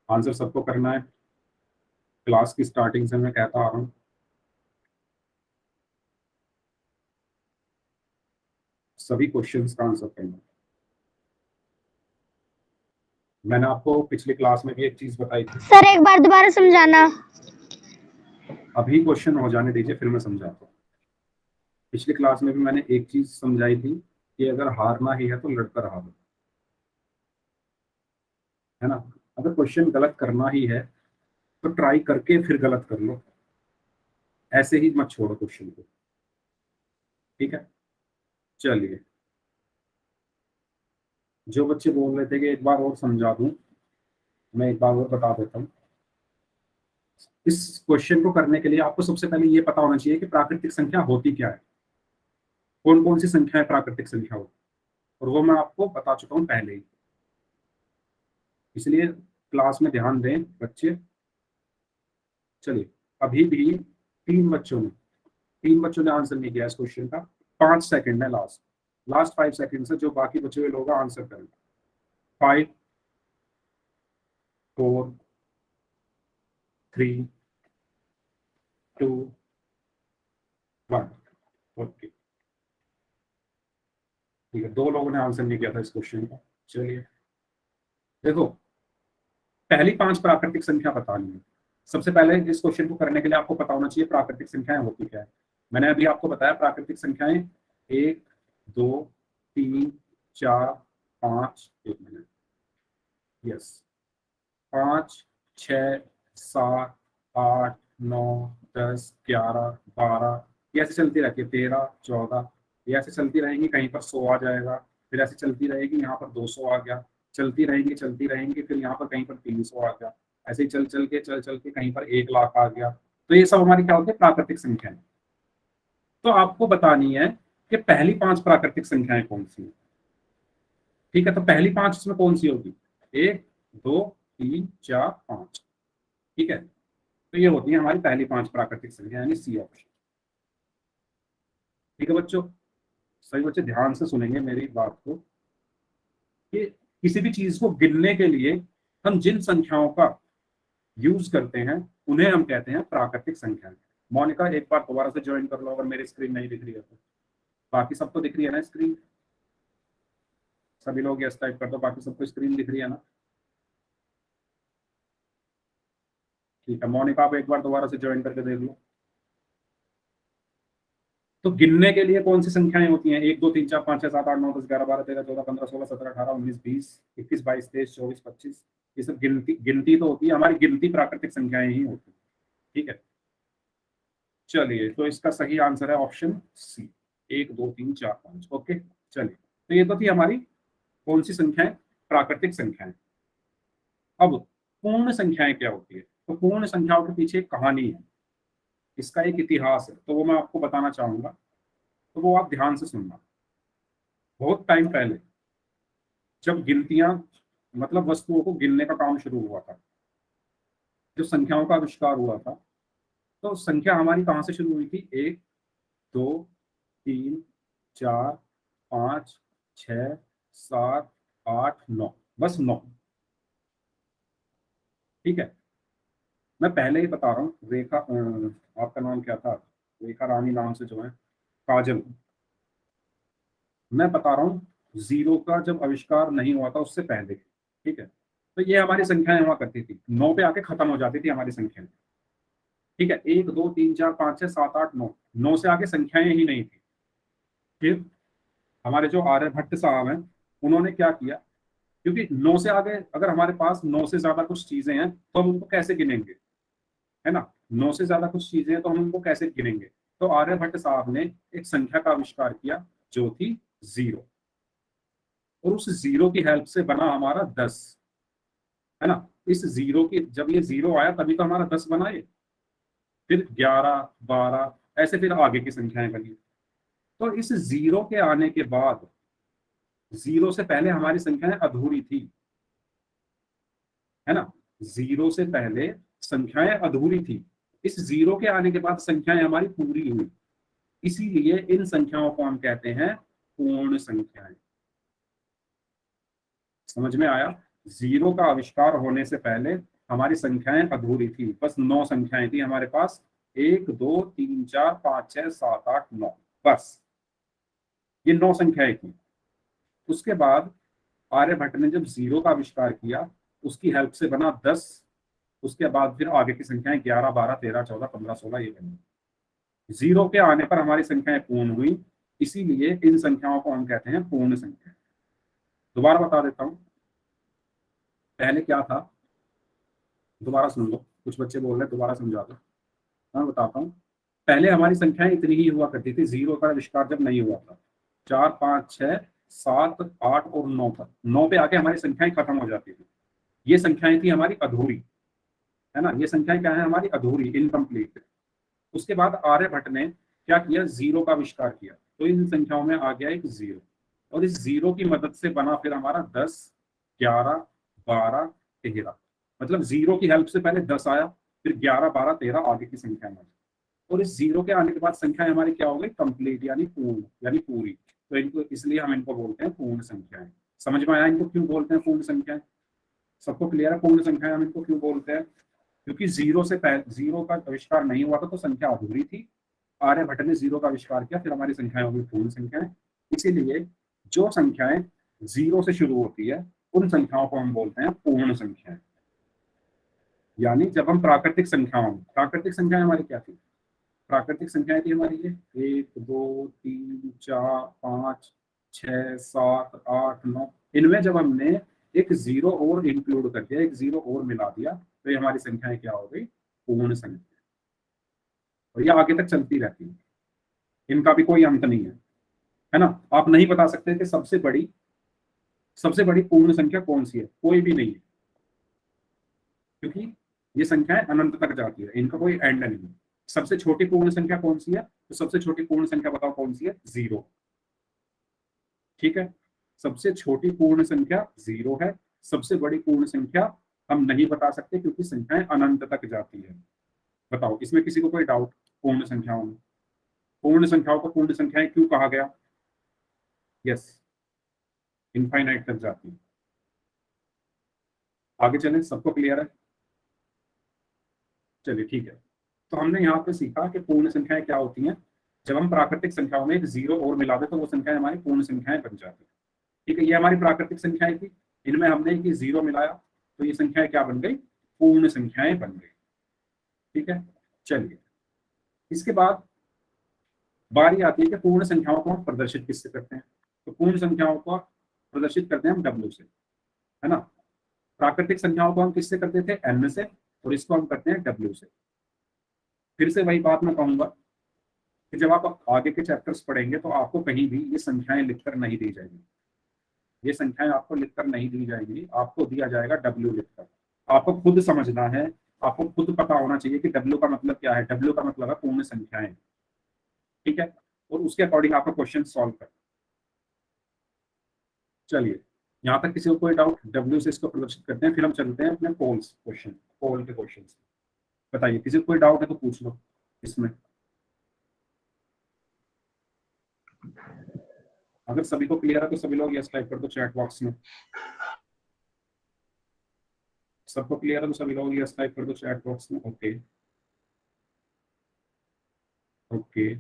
आंसर सबको करना है, क्लास की स्टार्टिंग से मैं कहता आ रहा हूँ। सभी क्वेश्चंस का आंसर करना है। मैंने आपको पिछली क्लास में भी एक चीज बताई थी। सर एक बार दोबारा समझाना। अभी क्वेश्चन हो जाने दीजिए, फिर मैं समझाता हूँ। पिछली क्लास में भी मैंने एक चीज समझाई थी कि अगर हारना ही है तो लड़कर हारो, है ना। अगर क्वेश्चन गलत करना ही है तो ट्राई करके फिर गलत कर लो, ऐसे ही मत छोड़ो क्वेश्चन को, ठीक है, चलिए जो बच्चे बोल रहे थे कि एक बार और समझा दूं, मैं एक बार और बता देता हूँ। इस क्वेश्चन को करने के लिए आपको सबसे पहले ये पता होना चाहिए कि प्राकृतिक संख्या होती क्या है, कौन कौन सी संख्याएं प्राकृतिक संख्या होती है, और वो मैं आपको बता चुका हूँ पहले ही। इसलिए क्लास में ध्यान दें बच्चे। चलिए, अभी भी तीन बच्चों ने आंसर नहीं किया इस क्वेश्चन का। 5 सेकंड है लास्ट, लास्ट 5 सेकंड से जो बाकी बचे हुए लोग आंसर करेंगे। 5, 4, 3, 2, 1। ओके, ठीक है, 2 लोगों ने आंसर नहीं किया था इस क्वेश्चन का। चलिए देखो, पहली 5 प्राकृतिक संख्या बतानी है। सबसे पहले इस क्वेश्चन को करने के लिए आपको पता होना चाहिए प्राकृतिक संख्याएं होती क्या है। मैंने अभी आपको बताया प्राकृतिक संख्याएं 1, 2, 3, 4, 5, 1 मिनट, यस, 5, 6, 7, 8, 9, 10, 11, 12, ये ऐसे चलती रहती है, 13, 14, ये ऐसे चलती रहेंगी, कहीं पर 100 आ जाएगा, फिर ऐसे चलती रहेगी, यहाँ पर 200 आ गया, चलती रहेंगी, फिर यहाँ पर कहीं पर 300 आ गया, ऐसे ही चल चल के कहीं पर 1 लाख आ गया। तो ये सब हमारी क्या होती है, प्राकृतिक संख्याएं। तो आपको बतानी है कि पहली 5 प्राकृतिक संख्याएं कौन सी है। ठीक है, तो पहली 5 इसमें कौन सी होगी, 1, 2, 3, 4, 5। ठीक है, तो ये होती है हमारी पहली 5 प्राकृतिक संख्या, यानी सी ऑप्शन। ठीक है बच्चों, सभी बच्चे ध्यान से सुनेंगे मेरी बात को, कि किसी भी चीज को गिनने के लिए हम जिन संख्याओं का यूज करते हैं उन्हें हम कहते हैं प्राकृतिक संख्याएं। मोनिका एक बार दोबारा से ज्वाइन कर लो अगर मेरी स्क्रीन नहीं दिख रही है तो। बाकी सबको दिख रही है ना स्क्रीन, सभी लोग यस टाइप कर दो, बाकी सबको स्क्रीन दिख रही है ना। ठीक है, मोनिका आप एक बार दोबारा से ज्वाइन करके देख लो। तो गिनने के लिए कौन सी संख्याएं होती हैं, 1, 2, 3, 4, 5, 6, 7, 8, 9, 10, 11, 12, 13, 14, 15, 16, 17, 18, 19, 20, 21, 22, 23, 24, 25, ये सब गिनती गिनती तो होती है हमारी, गिनती प्राकृतिक संख्याएं ही होती है। ठीक है, चलिए तो इसका सही आंसर है ऑप्शन सी, 1, 2, 3, 4, 5। ओके, चलिए, तो ये तो थी हमारी कौन सी संख्याएं, प्राकृतिक संख्याएं। अब पूर्ण संख्याएं क्या होती है, तो पूर्ण संख्याओं के पीछे एक कहानी है, इसका एक इतिहास है, तो वो मैं आपको बताना चाहूंगा, तो वो आप ध्यान से सुनना। बहुत टाइम पहले जब गिनतियां, मतलब वस्तुओं को गिनने का काम शुरू हुआ था, जो संख्याओं का आविष्कार हुआ था, तो संख्या हमारी कहाँ से शुरू हुई थी, 1, 2, 3, 4, 5, 6, 7, 8, 9, बस 9। ठीक है, मैं पहले ही बता रहा हूँ, रेखा आपका नाम क्या था, रेखा रानी नाम से जो है, काजल, मैं बता रहा हूँ जीरो का जब आविष्कार नहीं हुआ था उससे पहले। ठीक है, तो ये हमारी संख्याएं हुआ करती थी, 9 पे आके खत्म हो जाती थी हमारी संख्या। ठीक है, 1, 2, 3, 4, 5, 6, 7, 8, 9, 9 से आगे संख्याएं ही नहीं थी। फिर हमारे जो आर्यभट्ट साहब हैं, उन्होंने क्या किया, क्योंकि 9 से आगे अगर हमारे पास 9 से ज्यादा कुछ चीजें हैं तो हम उनको कैसे गिनेंगे, है ना। 9 से ज्यादा कुछ चीजें हैं तो हम उनको कैसे गिनेंगे। तो आर्यभट्ट साहब ने एक संख्या का आविष्कार किया जो थी जीरो, और उस जीरो की हेल्प से बना हमारा 10, है ना। इस जीरो की जब ये जीरो आया तभी तो हमारा 10 बना ये, फिर 11, 12, ऐसे फिर आगे की संख्याएं बनी। तो इस जीरो के आने के बाद, जीरो से पहले हमारी संख्याएं अधूरी थी, है ना। जीरो से पहले संख्याएं अधूरी थी, इस जीरो के आने के बाद संख्याएं हमारी पूरी हुई, इसीलिए इन संख्याओं को हम कहते हैं पूर्ण संख्याएं। समझ में आया, जीरो का आविष्कार होने से पहले हमारी संख्याएं अधूरी थी, बस 9 संख्याएं थी हमारे पास, 1, 2, 3, 4, 5, 6, 7, 8, 9, बस ये 9 संख्याएं थी। उसके बाद आर्यभट्ट ने जब जीरो का आविष्कार किया, उसकी हेल्प से बना 10, उसके बाद फिर आगे की संख्याएं 11, 12, 13, 14, 15, 16 ये बनी। जीरो के आने पर हमारी संख्याएं पूर्ण हुई, इसीलिए इन संख्याओं को हम कहते हैं पूर्ण संख्या। दोबारा बता देता हूं, पहले क्या था, दोबारा सुन लो, कुछ बच्चे बोल रहे हैं दोबारा समझा दो। मैं बताता हूँ, पहले हमारी संख्याएं इतनी ही हुआ करती थी, जीरो का आविष्कार जब नहीं हुआ था। 4, 5, 6, 7, 8 और 9 पर, 9 पे आके हमारी संख्याएं खत्म हो जाती थी। ये संख्याएं थी हमारी अधूरी, है ना, ये संख्याएं क्या है हमारी अधूरी, इनकम्प्लीट। उसके बाद आर्यभट्ट ने क्या किया, जीरो का आविष्कार किया, तो इन संख्याओं में आ गया एक जीरो, और इस जीरो की मदद से बना फिर हमारा 10, 11, 12, 13। मतलब जीरो की हेल्प से पहले 10 आया, फिर 11, 12, 13 आगे की संख्या में, और इस जीरो के आने के बाद संख्या हमारी क्या हो गई, कंप्लीट, यानी पूर्ण, यानी पूरी। तो इनको, इसलिए हम इनको बोलते हैं पूर्ण संख्याएं। समझ में आया इनको क्यों बोलते हैं पूर्ण संख्याएं? सबको क्लियर है पूर्ण संख्याएं हम इनको क्यों बोलते हैं? क्योंकि जीरो से पहले, जीरो का आविष्कार नहीं हुआ था तो संख्या अधूरी थी। आर्यभट्ट ने जीरो का आविष्कार किया, फिर हमारी संख्याएं होगी पूर्ण संख्याएं। इसीलिए जो संख्याएं जीरो से शुरू होती है उन संख्याओं को हम बोलते हैं पूर्ण संख्याएं। यानी जब हम प्राकृतिक संख्याओं, प्राकृतिक संख्याएं हमारी क्या थी, प्राकृतिक संख्याएं थी हमारी ये 1, 2, 3, 4, 5, 6, 7, 8, 9। इनमें जब हमने एक जीरो और इंक्लूड कर दिया, एक जीरो और मिला दिया, तो ये हमारी संख्याएं क्या हो गई, पूर्ण संख्या। और ये आगे तक चलती रहती है, इनका भी कोई अंत नहीं है ना। आप नहीं बता सकते कि सबसे बड़ी पूर्ण संख्या कौन सी है, कोई भी नहीं है, क्योंकि ये संख्याएं अनंत तक जाती है, इनका कोई एंड नहीं है। सबसे छोटी पूर्ण संख्या कौन सी है, तो सबसे छोटी पूर्ण संख्या बताओ कौन सी है, जीरो। ठीक है, सबसे छोटी पूर्ण संख्या जीरो है। सबसे बड़ी पूर्ण संख्या हम नहीं बता सकते क्योंकि संख्याएं अनंत तक जाती है। बताओ इसमें किसी को कोई डाउट? पूर्ण संख्याओं में, पूर्ण संख्याओं को पूर्ण संख्याएं क्यों कहा गया? यस, इनफाइनाइट तक जाती है। आगे चलें, सबको क्लियर है? चलिए ठीक है। तो हमने यहाँ पे सीखा कि पूर्ण संख्याएं क्या होती हैं। जब हम प्राकृतिक संख्याओं में एक जीरो और मिला दे तो वो संख्याएं हमारी पूर्ण संख्याएं बन जाती है। ठीक है, ये हमारी प्राकृतिक संख्याएं थी, इनमें हमने एक जीरो मिलाया तो ये संख्याएं क्या बन गई, पूर्ण संख्याएं बन गई। ठीक है, चलिए इसके बाद बारी आती है कि पूर्ण संख्याओं को हम प्रदर्शित किससे करते हैं। तो पूर्ण संख्याओं को प्रदर्शित करते हैं हम डब्ल्यू से, है ना। प्राकृतिक संख्याओं को हम किससे करते थे, एन से, और इसको हम करते हैं डब्ल्यू से। फिर से वही बात मैं कहूंगा कि जब आप आगे के चैप्टर्स पढ़ेंगे तो आपको कहीं भी ये संख्याएं लिखकर नहीं दी जाएंगी, ये संख्याएं आपको लिखकर नहीं दी जाएंगी, आपको दिया जाएगा डब्ल्यू लिखकर। आपको खुद समझना है, आपको खुद पता होना चाहिए कि डब्ल्यू का मतलब क्या है। डब्ल्यू का मतलब है पूर्ण संख्याएं। ठीक है, और उसके अकॉर्डिंग आपको क्वेश्चन सॉल्व कर। चलिए, यहाँ तक किसी को कोई डाउट? डब्ल्यू से इसको प्रदर्शित करते हैं, फिर हम चलते हैं अपने पोल्स क्वेश्चन, पोल के क्वेश्चन। बताइए किसी को कोई डाउट है तो पूछ लो इसमें। अगर सभी को क्लियर है तो सभी लोग यस टाइप कर दो चैट बॉक्स में। सबको क्लियर है तो सभी लोग यस टाइप कर दो चैट बॉक्स में। ओके, ओके,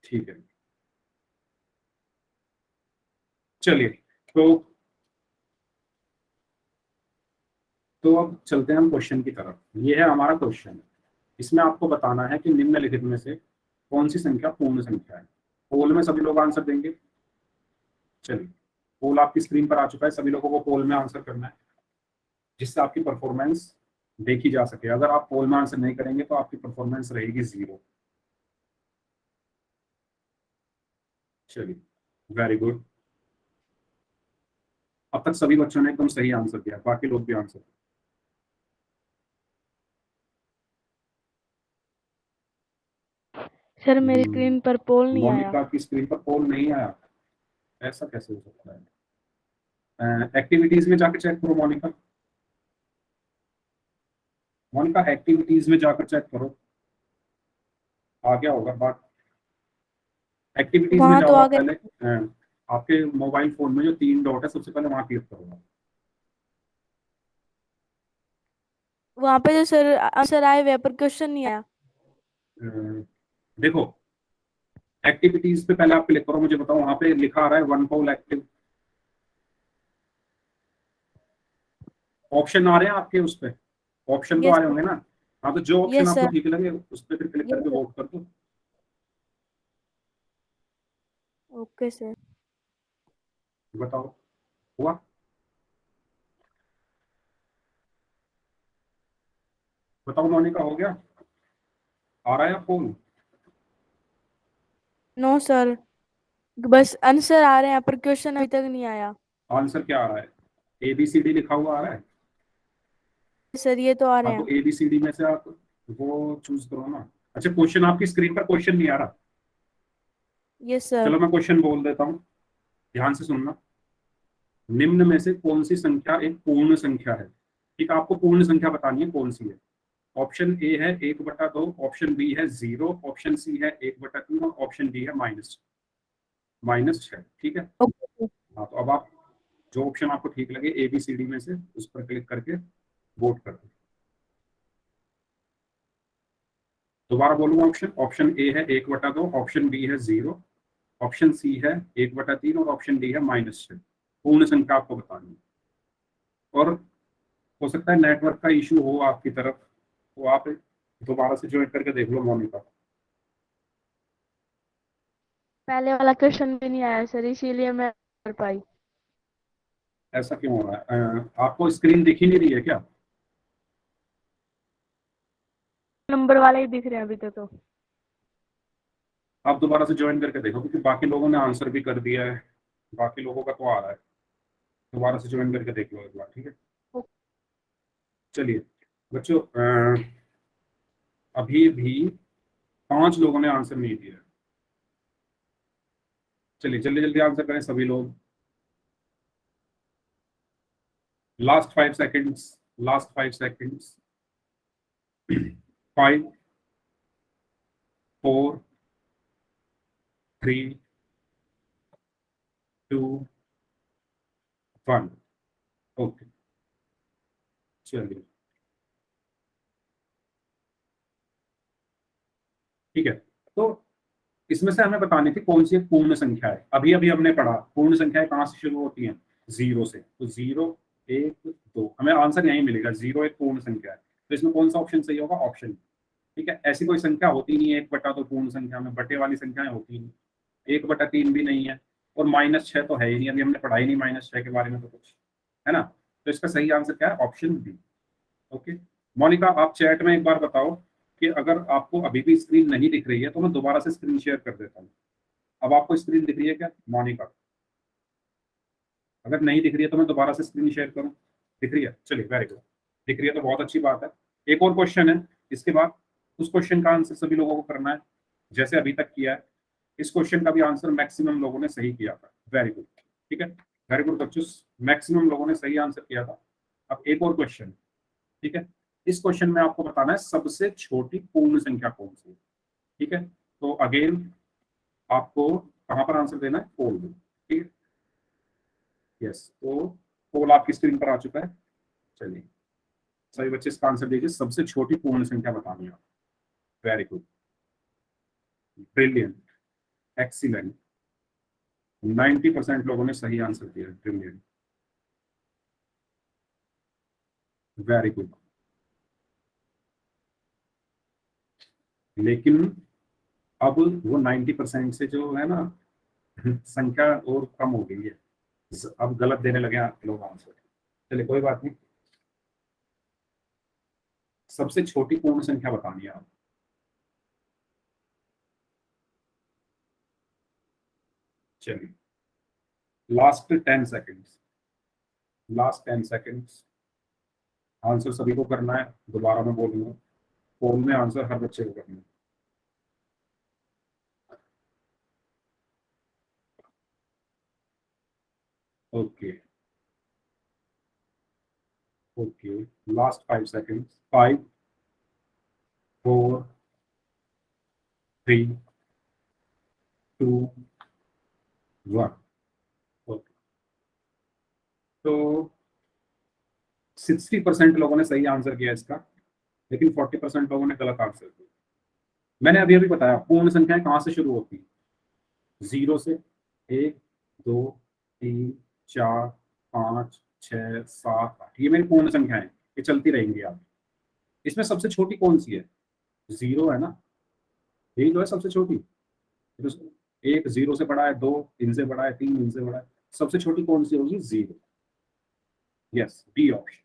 ठीक है। चलिए, तो अब चलते हैं हम क्वेश्चन की तरफ। ये है हमारा क्वेश्चन, इसमें आपको बताना है कि निम्नलिखित में से कौन सी संख्या पूर्ण संख्या है। पोल में सभी लोग आंसर देंगे। चलिए, पोल आपकी स्क्रीन पर आ चुका है, सभी लोगों को पोल में आंसर करना है जिससे आपकी परफॉर्मेंस देखी जा सके। अगर आप पोल में आंसर नहीं करेंगे तो आपकी परफॉर्मेंस रहेगी जीरो। चलिए, वेरी गुड। अब तक सभी बच्चों ने एकदम सही आंसर दिया, बाकी लोग भी आंसर। सर मेरी स्क्रीन पर पोल नहीं आया। मोनिका की स्क्रीन पर पोल नहीं आया, ऐसा कैसे हो सकता है? एक्टिविटीज में जाकर चेक करो मोनिका। मोनिका एक्टिविटीज में जाकर चेक करो, आ गया होगा बात। एक्टिविटीज में वहां तो जाओ आ आप पहले। गया। आपके मोबाइल फोन में जो 3 डॉट है सबसे पहले वहां क्लिक करो। वहां पे जो सर आंसर आए हुए हैं, पर क्वेश्चन नहीं आया। देखो, एक्टिविटीज पे पहले आप क्लिक करो, मुझे बताओ वहां पे लिखा आ रहा है वन पोल एक्टिव। ऑप्शन आ रहे हैं आपके उस पे, ऑप्शन तो आ यस रहे होंगे ना। हाँ, तो जो ऑप्शन यस आपको सर। ठीक लगे उस पर फिर क्लिक यस करके सर। वोट कर दो। Okay sir. बताओ, हुआ? बताओ मोनिका, हो गया? आ रहा है आपको? नो सर, बस आंसर आ रहे हैं पर क्वेश्चन अभी तक नहीं आया। आंसर क्या आ रहा है? ABCD लिखा हुआ आ रहा है? सर ये तो आ रहे हाँ, तो हैं। ABCD में से आप वो चूज करो ना। अच्छा, क्वेश्चन आपकी स्क्रीन पर क्वेश्चन नहीं आ रहा? Yes sir. चलो मैं क्वेश्चन बोल देता हूँ, ध्यान से सुनना। निम्न में से कौन सी संख्या एक पूर्ण संख्या है? ठीक है, आपको पूर्ण संख्या बतानी है कौन सी है। ऑप्शन ए है 1/2, ऑप्शन बी है 0, ऑप्शन सी है 1/3 और ऑप्शन डी है -6। ठीक है। ओके। हाँ, तो अब आप जो ऑप्शन आपको ठीक लगे ABCD में से उस पर क्लिक करके वोट कर दो। दोबारा बोलूंगा ऑप्शन। ऑप्शन ए है 1/2, ऑप्शन बी है 0, ऑप्शन सी है 1/3 और ऑप्शन डी है -6। पूर्ण संख्या आपको बतानी है। और हो सकता है नेटवर्क का इशू हो आपकी तरफ, तो आप दोबारा से ज्वाइन करके देख लो मोनिका। पहले वाला क्वेश्चन भी नहीं आया सर, इसीलिए मैं कर पाई। ऐसा क्यों हो रहा है? आपको स्क्रीन दिख ही नहीं रही है क्या? नंबर वाले ही दिख रहे हैं अभी तक तो। आप दोबारा से ज्वाइन करके देखो, क्योंकि बाकी लोगों ने आंसर भी कर दिया है, बाकी लोगों का तो आ रहा है। दोबारा से ज्वाइन करके देख लो एक बार, ठीक है। चलिए बच्चों, अभी भी 5 लोगों ने आंसर नहीं दिया। चलिए जल्दी जल्दी आंसर करें सभी लोग। Last 5 seconds, last 5 seconds. 5, 4, 3, 2, 1। Okay, चलिए ठीक है। तो इसमें से हमें बतानी थी कौन सी एक पूर्ण संख्या है। अभी अभी हमने पढ़ा पूर्ण संख्याएं कहाँ से शुरू होती हैं? 0 से। तो 0, 1, 2, हमें आंसर यहीं मिलेगा। 0 एक पूर्ण संख्या है, तो इसमें कौन सा ऑप्शन सही होगा? ऑप्शन। ठीक है, ऐसी कोई संख्या होती नहीं है 1/2 पूर्ण संख्या में, बटे वाली संख्याएं होती नहीं। 1/3 भी नहीं है, और -6 तो है ही नहीं, अभी हमने पढ़ा ही नहीं -6 के बारे में तो कुछ, है ना। तो इसका सही आंसर क्या है? Option B. ओके, मोनिका आप चैट में एक बार बताओ कि अगर आपको अभी भी स्क्रीन नहीं दिख रही है तो मैं दोबारा से स्क्रीन शेयर कर देता हूँ। अब आपको स्क्रीन दिख रही है क्या मोनिका? अगर नहीं दिख रही है तो मैं दोबारा से स्क्रीन शेयर करूँ? दिख रही है, चलिए वेरी गुड। दिख रही है तो बहुत अच्छी बात है। एक और क्वेश्चन है, इसके बाद उस क्वेश्चन का आंसर सभी लोगों को करना है जैसे अभी तक किया है। इस क्वेश्चन का भी आंसर मैक्सिमम लोगों ने सही किया था। वेरी गुड, ठीक है, वेरी गुड बच्चों, मैक्सिमम लोगों ने सही आंसर किया था। अब एक और क्वेश्चन, ठीक है। इस क्वेश्चन में आपको बताना है सबसे छोटी पूर्ण संख्या कौन सी है। ठीक है, तो अगेन आपको कहां पर आंसर देना है? पोल में, ठीक है। यस, तो पोल आपकी स्क्रीन पर आ चुका है। चलिए सभी बच्चे इसका आंसर दीजिए। सबसे छोटी पूर्ण संख्या बतानी है आप। Very good, brilliant, excellent. 90% लोगों ने सही आंसर दिया। Brilliant, very good. लेकिन अब वो 90% से जो है ना संख्या और कम हो गई है। अब गलत देने लगे हैं लोग आंसर। चलिए कोई बात नहीं, सबसे छोटी पूर्ण संख्या बतानी है आप। चलिए last 10 seconds, last 10 seconds. Answer सभी को करना है, दोबारा मैं बोलूंगा। पोल में आंसर हर बच्चे को करना है। Okay, okay, last 5 seconds. 5, 4, 3, 2, 1। Okay, तो 60% लोगों ने सही आंसर किया इसका, लेकिन 40% लोगों ने गलत आंसर किया। मैंने अभी अभी बताया पूर्ण संख्याएं कहाँ से शुरू होती है? 0 से। 1, 2, 3, 4, 5, 6, 7, 8, ये मेरी पूर्ण संख्याएं, ये चलती रहेंगी आप। इसमें सबसे छोटी कौन सी है? 0 है ना, यही तो है सबसे छोटी। तो एक 0 से बड़ा है, 2 इनसे बड़ा है, 3 इनसे बड़ा है, सबसे छोटी कौन सी होगी? 0। Yes, D option.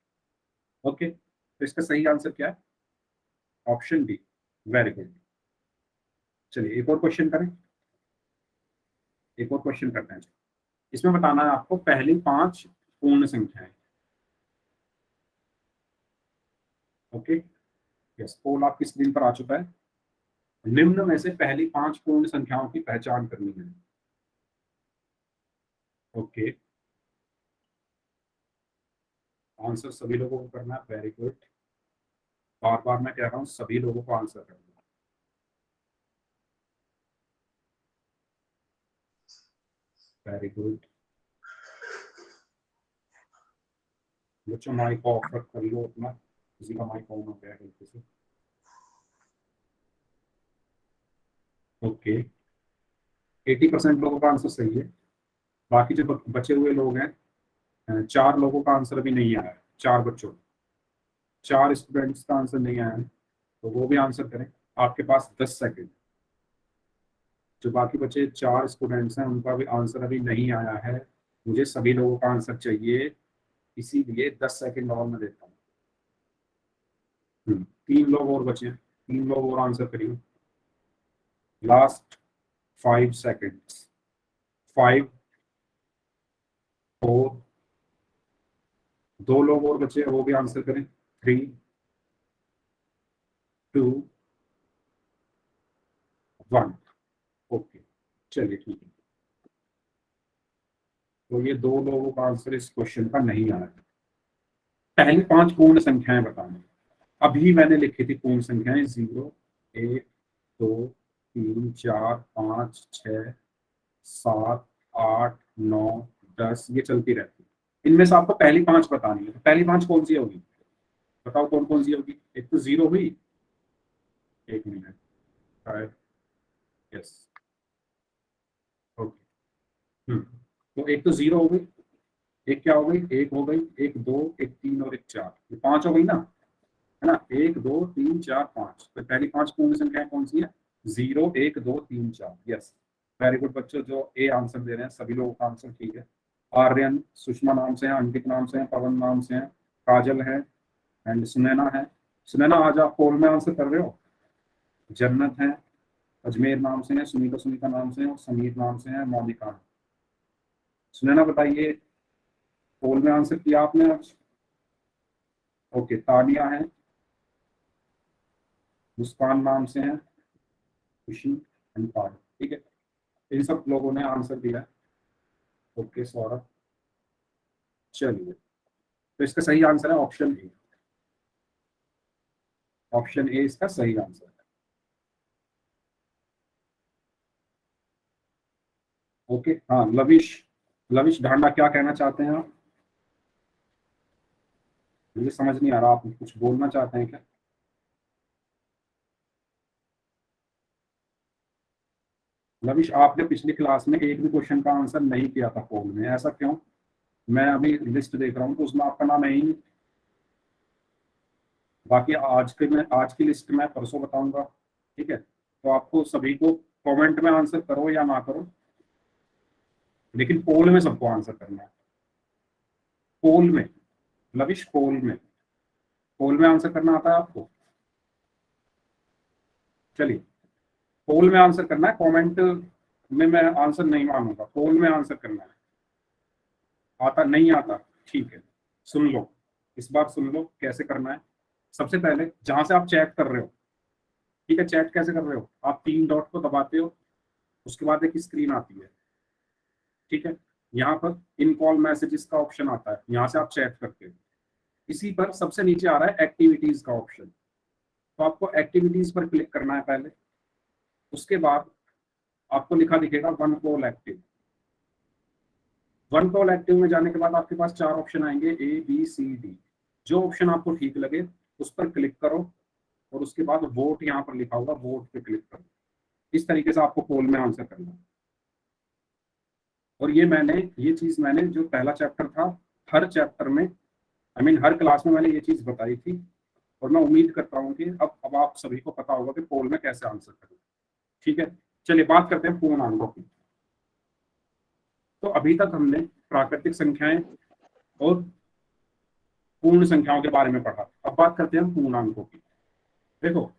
ओके, तो इसका सही आंसर क्या है? Option D. वेरी गुड, चलिए एक और क्वेश्चन करें, एक और क्वेश्चन करते हैं। इसमें बताना है आपको पहली 5 पूर्ण संख्याएं। ओके, यस, पोल आपकी स्क्रीन पर आ चुका है। निम्न में से पहली 5 पूर्ण संख्याओं की पहचान करनी है। ओके, आंसर सभी लोगों को करना है। वेरी गुड, बार बार मैं कह रहा हूँ सभी लोगों को आंसर करना है। वेरी गुड बच्चों, माइक ऑफ कर लो अपना, किसी का माइक ऑन हो गया गलती से। ओके, 80% लोगों का आंसर सही है। बाकी जो बचे हुए लोग हैं, 4 लोगों का आंसर अभी नहीं आया है। 4 बच्चों, 4 स्टूडेंट्स का आंसर नहीं आया है, तो वो भी आंसर करें। आपके पास 10 सेकंड। जो बाकी बचे 4 स्टूडेंट्स हैं उनका भी आंसर अभी नहीं आया है। मुझे सभी लोगों का आंसर चाहिए, इसीलिए 10 सेकंड और मैं देता हूँ। 3 लोग और बचे हैं, 3 लोग और आंसर करिए। Last 5 seconds. 5, 4, 2 लोग और बचे हैं, वो भी आंसर करें। 3, 2, 1। ओके, चलिए ठीक है। तो ये 2 लोगों का आंसर इस क्वेश्चन का नहीं आया। पहली 5 पूर्ण संख्याएं बताना। अभी मैंने लिखी थी पूर्ण संख्याएं 0, 1, 2, 3, 4, 5, 6, 7, 8, 9, 10, ये चलती रहती है। इनमें से आपको पहली 5 बतानी है। तो पहली 5 कौन सी होगी, बताओ कौन कौन सी होगी। एक तो 0 हुई, 1 मिनट, यस, ओके। तो एक तो 0 हो गई, एक क्या हो गई, 1 हो गई, एक 2, एक 3 और एक 4, ये 5 हो गई ना, है ना। 1, 2, 3, 4, 5, तो पहली 5 पूर्ण संख्या कौन सी है, 0, 1, 2, 3, 4। यस, वेरी गुड बच्चों, जो ए आंसर दे रहे हैं सभी लोगों का आंसर ठीक है। आर्यन, सुषमा नाम से हैं, अंकित नाम से हैं, पवन नाम से हैं, काजल है एंड सुनैना है। सुनैना आज आप पोल में आंसर कर रहे हो। जन्नत है, अजमेर नाम से है, सुनीता सुनीता नाम से है, और समीर नाम से है, मोनिका है। सुनैना बताइए, पोल में आंसर किया आपने आज। ओके, तानिया है, मुस्कान नाम से है, खुशी एंड पाल, ठीक है। इन सब लोगों ने आंसर दिया है। ओके सौरभ, चलिए, तो इसका सही आंसर है ऑप्शन ए। ऑप्शन ए इसका सही आंसर है। ओके, हाँ लविश, लविश ढांडा क्या कहना चाहते हैं आप, मुझे समझ नहीं आ रहा, आप कुछ बोलना चाहते हैं क्या। लविश, आपने पिछली क्लास में एक भी क्वेश्चन का आंसर नहीं किया था पोल में, ऐसा क्यों। मैं अभी लिस्ट देख रहा हूँ तो उसमें आपका नाम है ही नहीं। बाकी आज की लिस्ट मैं परसों बताऊंगा, ठीक है। तो आपको सभी को कमेंट में आंसर करो या ना करो, लेकिन पोल में सबको आंसर करना है। पोल में, लविश पोल में, पोल में आंसर करना आता है आपको। चलिए, पोल में आंसर करना है, कमेंट में मैं आंसर नहीं मानूंगा, पोल में आंसर करना है। आता नहीं आता, ठीक है, सुन लो, इस बार सुन लो कैसे करना है। सबसे पहले जहां से आप चैट कर रहे हो, ठीक है, चैट कैसे कर रहे हो, आप 3 डॉट को दबाते हो, उसके बाद एक स्क्रीन आती है, ठीक है। यहाँ पर इन कॉल मैसेजेस का ऑप्शन आता है, यहाँ से आप चैट करते हो। इसी पर सबसे नीचे आ रहा है एक्टिविटीज का ऑप्शन, तो आपको एक्टिविटीज पर क्लिक करना है पहले। उसके बाद आपको लिखा दिखेगा one call active. One call active में जाने के बाद आपके पास 4 ऑप्शन आएंगे, ए बी सी डी। जो ऑप्शन आपको ठीक लगे उस पर क्लिक करो, और उसके बाद वोट यहाँ पर लिखा होगा, वोट पे क्लिक करो। इस तरीके से आपको पोल में आंसर करना है। और ये चीज मैंने जो पहला चैप्टर था, हर चैप्टर में, आई मीन हर क्लास में मैंने ये चीज बताई थी। और मैं उम्मीद करता हूँ कि अब आप सभी को पता होगा कि पोल में कैसे आंसर करें, ठीक है। चलिए बात करते हैं पूर्णांकों की। तो अभी तक हमने प्राकृतिक संख्याएं और पूर्ण संख्याओं के बारे में पढ़ा, अब बात करते हैं पूर्णांकों की। देखो,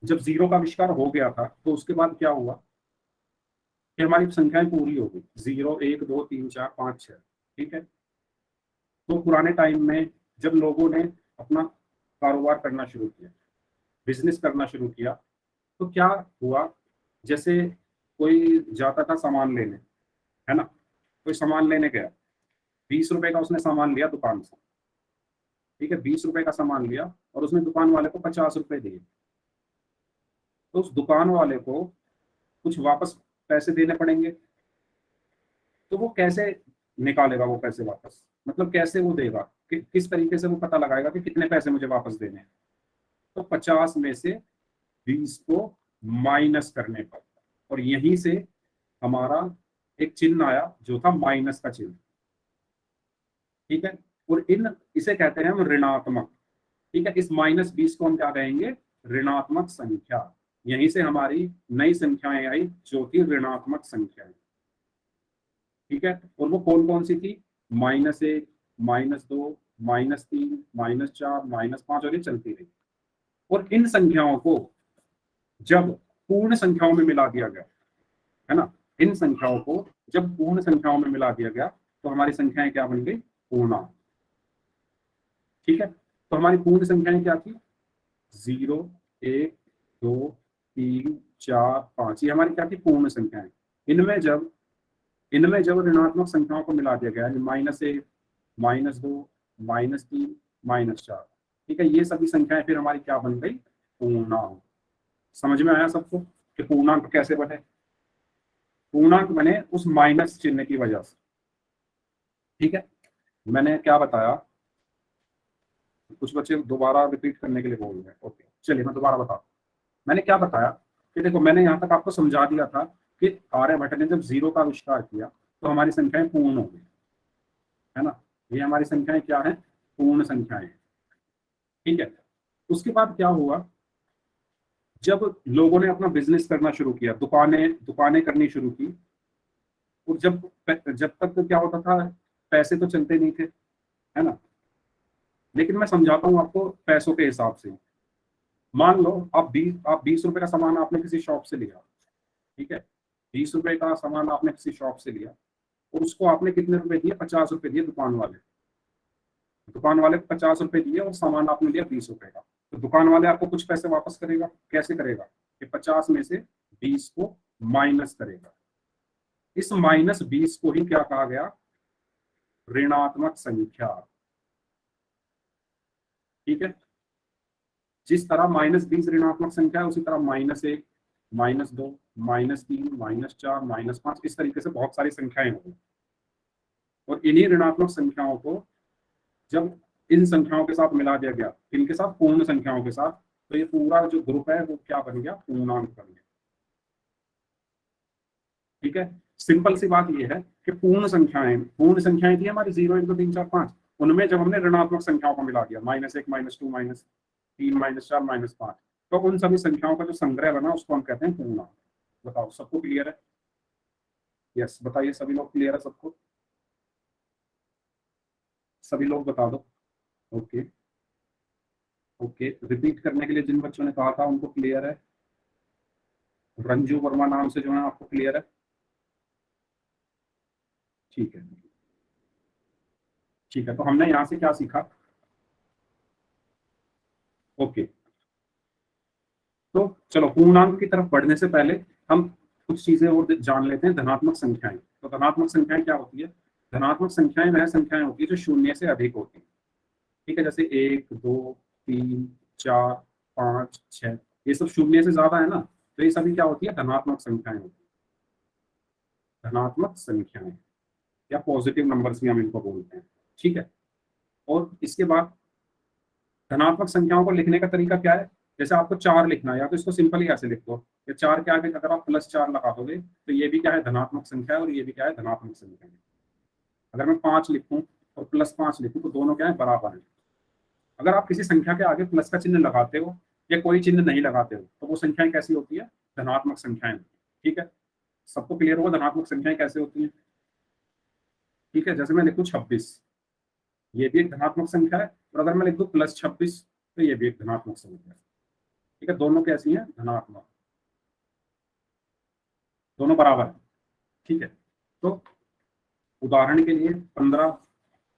जब जीरो का आविष्कार हो गया था तो उसके बाद क्या हुआ कि हमारी संख्याएं पूरी हो गई, 0 1 2 3 4 5 6। ठीक है, तो पुराने टाइम में जब लोगों ने अपना कारोबार करना शुरू किया, बिजनेस करना शुरू किया, तो क्या हुआ, जैसे कोई जाता था सामान लेने, है ना, कोई सामान लेने गया, 20 रुपए का उसने सामान लिया दुकान से। ठीक है, 20 रुपए का सामान लिया और उसने दुकान वाले को 50 रुपए दिए। तो उस दुकान वाले को कुछ वापस पैसे देने पड़ेंगे। तो वो कैसे निकालेगा वो पैसे वापस, मतलब कैसे वो देगा, किस तरीके से वो पता लगाएगा कि कितने पैसे मुझे वापस देने हैं। तो 50 में से 20 को माइनस करने पर, और यहीं से हमारा एक चिन्ह आया जो था माइनस का चिन्ह। ठीक है, और इन इसे कहते हैं हम ऋणात्मक। ठीक है, इस -20 को हम क्या कहेंगे, ऋणात्मक संख्या। यहीं से हमारी नई संख्याएं आई जो थी ऋणात्मक संख्याएं। ठीक है, और वो कौन कौन सी थी, -1, -2, -3, -4, -5, और ये चलती रही। और इन संख्याओं को जब पूर्ण संख्याओं में मिला दिया गया, है ना, इन संख्याओं को जब पूर्ण संख्याओं में मिला दिया गया तो हमारी संख्याएं क्या बन गई, पूर्णांक। ठीक है, तो हमारी पूर्ण संख्याएं क्या थी, 0 1 2 3 4 5, ये हमारी क्या थी, पूर्ण संख्याएं। इनमें जब इनमें जब ऋणात्मक संख्याओं को मिला दिया गया, -1 -2 -3 -4, ठीक है, ये सभी संख्याएं फिर हमारी क्या बन गई, पूर्णांक। समझ में आया सबको कि पूर्णांक कैसे बने। पूर्णांक बने उस माइनस चिन्ह की वजह से। ठीक है, मैंने क्या बताया, कुछ बच्चे दोबारा रिपीट करने के लिए बोल रहे हैं। ओके, चलिए मैं दोबारा बता, मैंने क्या बताया कि देखो, मैंने यहाँ तक आपको समझा दिया था कि आर्यभट्ट ने जब जीरो का आविष्कार किया तो हमारी संख्याएं पूर्ण हो गई, है ना, ये हमारी संख्याएं क्या है, पूर्ण संख्याएं। ठीक है, उसके बाद क्या हुआ, जब लोगों ने अपना बिजनेस करना शुरू किया, दुकानें दुकानें करनी शुरू की, और जब तक तो क्या होता था, पैसे तो चलते नहीं थे, है ना, लेकिन मैं समझाता हूँ आपको पैसों के हिसाब से। मान लो आप 20 रुपए का सामान आपने किसी शॉप से लिया। ठीक है, 20 रुपए का सामान आपने किसी शॉप से लिया और उसको आपने कितने रुपए दिए, 50 रुपए दिए दुकान वाले को 50 रुपए दिए और सामान आपने लिया 20 रुपए का। तो दुकान वाले आपको कुछ पैसे वापस करेगा, कैसे करेगा, कि 50 में से 20 को माइनस करेगा। इस -20 को ही क्या कहा गया, ऋणात्मक संख्या। ठीक है, जिस तरह -20 ऋणात्मक संख्या है, उसी तरह -1 -2 -3 -4 -5, इस तरीके से बहुत सारी संख्याएं होंगी। और इन्हीं ऋणात्मक संख्याओं को जब इन संख्याओं के साथ मिला दिया गया, इनके साथ पूर्ण संख्याओं के साथ, तो ये पूरा जो ग्रुप है वो क्या बन गया, पूर्णांक बन गया। ठीक है, सिंपल सी बात ये है कि पूर्ण संख्याएं थी हमारी 0 1 2 3 4 5, उनमें जब हमने ऋणात्मक संख्याओं को मिला दिया, -1 -2 -3 -4 -5, तो उन सभी संख्याओं का जो संग्रह बना उसको हम कहते हैं पूर्णांक। बताओ, सबको क्लियर है? यस, बताइए, सभी लोग क्लियर है सबको, सभी लोग बता दो। ओके, ओके, रिपीट करने के लिए जिन बच्चों ने कहा था उनको क्लियर है, रंजू वर्मा नाम से जो है आपको क्लियर है? ठीक है, ठीक है, तो हमने यहाँ से क्या सीखा, ओके, तो चलो पूर्णांक की तरफ बढ़ने से पहले हम कुछ चीजें और जान लेते हैं, धनात्मक संख्याएं। तो धनात्मक संख्याएं क्या होती है, धनात्मक संख्याएं वह संख्याएं होती है जो शून्य से अधिक होती है। ठीक है, जैसे 1 2 3 4 5 6, ये सब शून्य से ज्यादा है ना, तो ये सभी क्या होती है, धनात्मक संख्याएं होती है, धनात्मक संख्याएं, या पॉजिटिव नंबर्स भी हम इनको बोलते हैं। ठीक है, और इसके बाद धनात्मक संख्याओं को लिखने का तरीका क्या है, जैसे आपको 4 लिखना है, या तो इसको सिंपली ऐसे लिख दो, या 4 के आगे अगर आप +4 लगा दोगे तो ये भी क्या है, धनात्मक संख्या है, और ये भी क्या है, धनात्मक संख्या है। अगर मैं 5 लिखूं और +5 लिखूं तो दोनों क्या है, बराबर है। अगर आप किसी संख्या के आगे प्लस का चिन्ह लगाते हो या कोई चिन्ह नहीं लगाते हो तो वो संख्याएं कैसी होती है, धनात्मक संख्याएं। ठीक है, सबको क्लियर होगा धनात्मक संख्याएं कैसे होती हैं। ठीक है, जैसे मैं लिखूं 26, ये भी एक धनात्मक संख्या है, और अगर मैं लिख दूं +26 तो ये भी एक धनात्मक संख्या है। ठीक है, दोनों कैसी हैं, धनात्मक, दोनों बराबर है। ठीक है, तो उदाहरण के लिए 15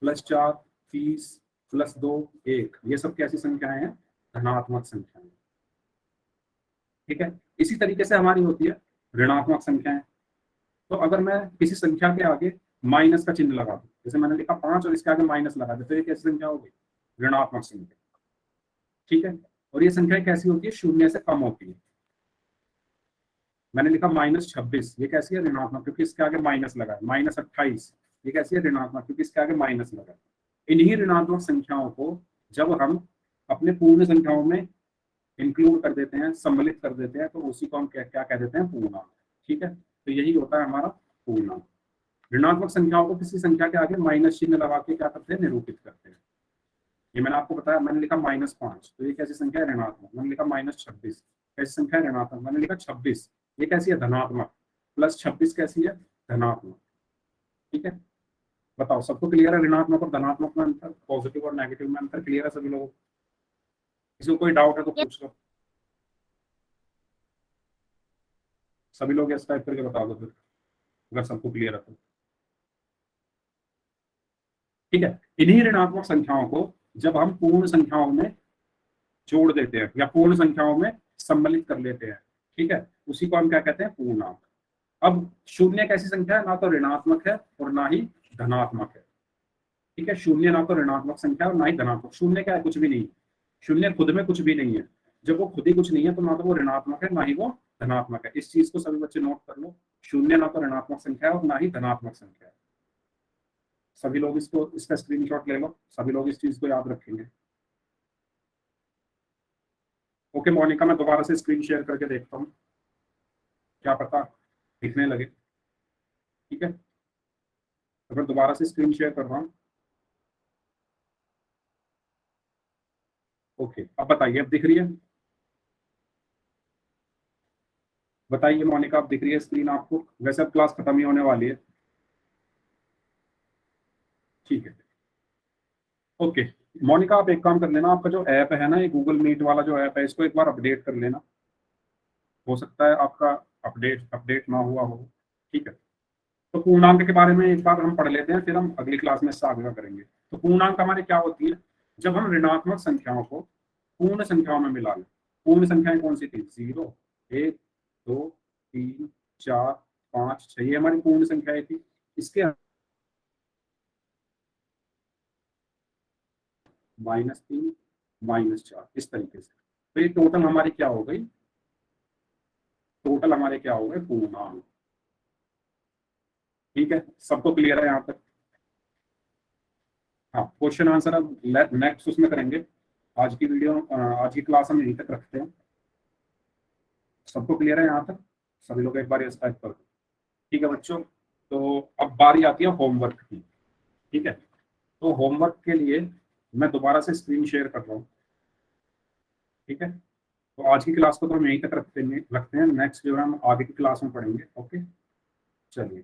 + 4 30 + 2 1, ये सब कैसी संख्याएं हैं, धनात्मक संख्याएं। ठीक है, इसी तरीके से हमारी होती है ऋणात्मक संख्याएं। तो अगर मैं किसी संख्या के आगे माइनस का चिन्ह लगा दूं, जैसे मैंने लिखा 5 और इसके आगे माइनस लगा दे, तो ये कैसी संख्या होगी, ऋणात्मक संख्या। ठीक है, और ये संख्या कैसी होती है, शून्य से कम होती है। मैंने लिखा -26, ये कैसी है, ऋणात्मक, क्योंकि इसके आगे माइनस लगा है। -28, ये कैसी है, ऋणात्मक, क्योंकि इसके आगे माइनस लगा है। इन्हीं ऋणात्मक संख्याओं को जब हम अपने पूर्ण संख्याओं में इंक्लूड कर देते हैं, सम्मिलित कर देते हैं, तो उसी को हम क्या कह देते हैं, पूर्णांक। ठीक है, तो यही होता है हमारा पूर्णांक। ऋणात्मक संख्याओं को किसी संख्या के आगे माइनस चिन्ह लगा के क्या करते हैं, निरूपित करते हैं। ये मैंने आपको बताया, मैंने लिखा -5, तो ये कैसी संख्या है, ऋणात्मक। मैंने लिखा -26, कैसी संख्या है, ऋणात्मक। मैंने लिखा 26, ये कैसी है, धनात्मक। +26 कैसी है, धनात्मक। ठीक है, बताओ सबको क्लियर है ऋणात्मक और धनात्मक में अंतर, पॉजिटिव और नेगेटिव में अंतर क्लियर है सभी लोगों को? किसी को कोई डाउट है तो पूछ लो, सभी लोग इस टाइप करके बता दो फिर, अगर सबको क्लियर है तो। ठीक है, इन्हीं ऋणात्मक संख्याओं को जब हम पूर्ण संख्याओं में जोड़ देते हैं या पूर्ण संख्याओं में सम्मिलित कर लेते हैं, ठीक है, उसी को हम क्या कहते हैं, पूर्णांक। अब शून्य कैसी संख्या है, ना तो ऋणात्मक है और ना ही धनात्मक है। ठीक है, शून्य ना तो ऋणात्मक संख्या और ना ही धनात्मक। शून्य क्या है, कुछ भी नहीं, शून्य खुद में कुछ भी नहीं है। जब वो खुद ही कुछ नहीं है तो ना तो वो ऋणात्मक है ना ही वो धनात्मक है। इस चीज को सभी बच्चे नोट कर लो, शून्य ना तो ऋणात्मक संख्या है और ना ही धनात्मक संख्या है। सभी लोग इसका स्क्रीनशॉट ले लो, सभी लोग इस चीज को याद रखेंगे। ओके मोनिका, मैं दोबारा से स्क्रीन शेयर करके देखता हूँ, क्या पता दिखने लगे। ठीक है, तो मैं दोबारा से स्क्रीन शेयर कर रहा हूँ। ओके, अब बताइए, अब दिख रही है? बताइए मोनिका, अब दिख रही है स्क्रीन आपको? वैसे अब क्लास खत्म ही होने वाली है। ठीक है, ओके मोनिका, आप एक काम कर लेना, आपका जो ऐप है ना, ये गूगल मीट वाला जो ऐप है, इसको एक बार अपडेट कर लेना। हो सकता है आपका अपडेट अपडेट ना हुआ हो। ठीक है, तो पूर्णांक के बारे में एक बार हम पढ़ लेते हैं, फिर हम अगली क्लास में इससे आगे का करेंगे। तो पूर्णांक हमारी क्या होती है, जब हम ऋणात्मक संख्याओं को पूर्ण संख्याओं में मिला लें। पूर्ण संख्याएं कौन सी थी, 0 1 2 3 4 5 6, ये हमारी पूर्ण संख्याएं थी। इसके -3 -4, इस तरीके से। तो ये टोटल हमारी क्या हो गई, टोटल हमारे क्या हो गए, पूर्णांक। ठीक है, सबको क्लियर है यहाँ तक? हाँ, क्वेश्चन आंसर अब नेक्स्ट उसमें करेंगे। आज की वीडियो आज की क्लास हम यहीं तक रखते हैं। सबको क्लियर है यहाँ तक? सभी लोग एक बार इस टाइप कर दो। ठीक है बच्चों, तो अब बारी आती है होमवर्क की। ठीक है, तो होमवर्क के लिए मैं दोबारा से स्क्रीन शेयर कर रहा हूँ। ठीक है, तो आज की क्लास को तो हम यहीं तक रखते हैं, नेक्स्ट जो है हम आगे की क्लास में पढ़ेंगे। ओके, चलिए।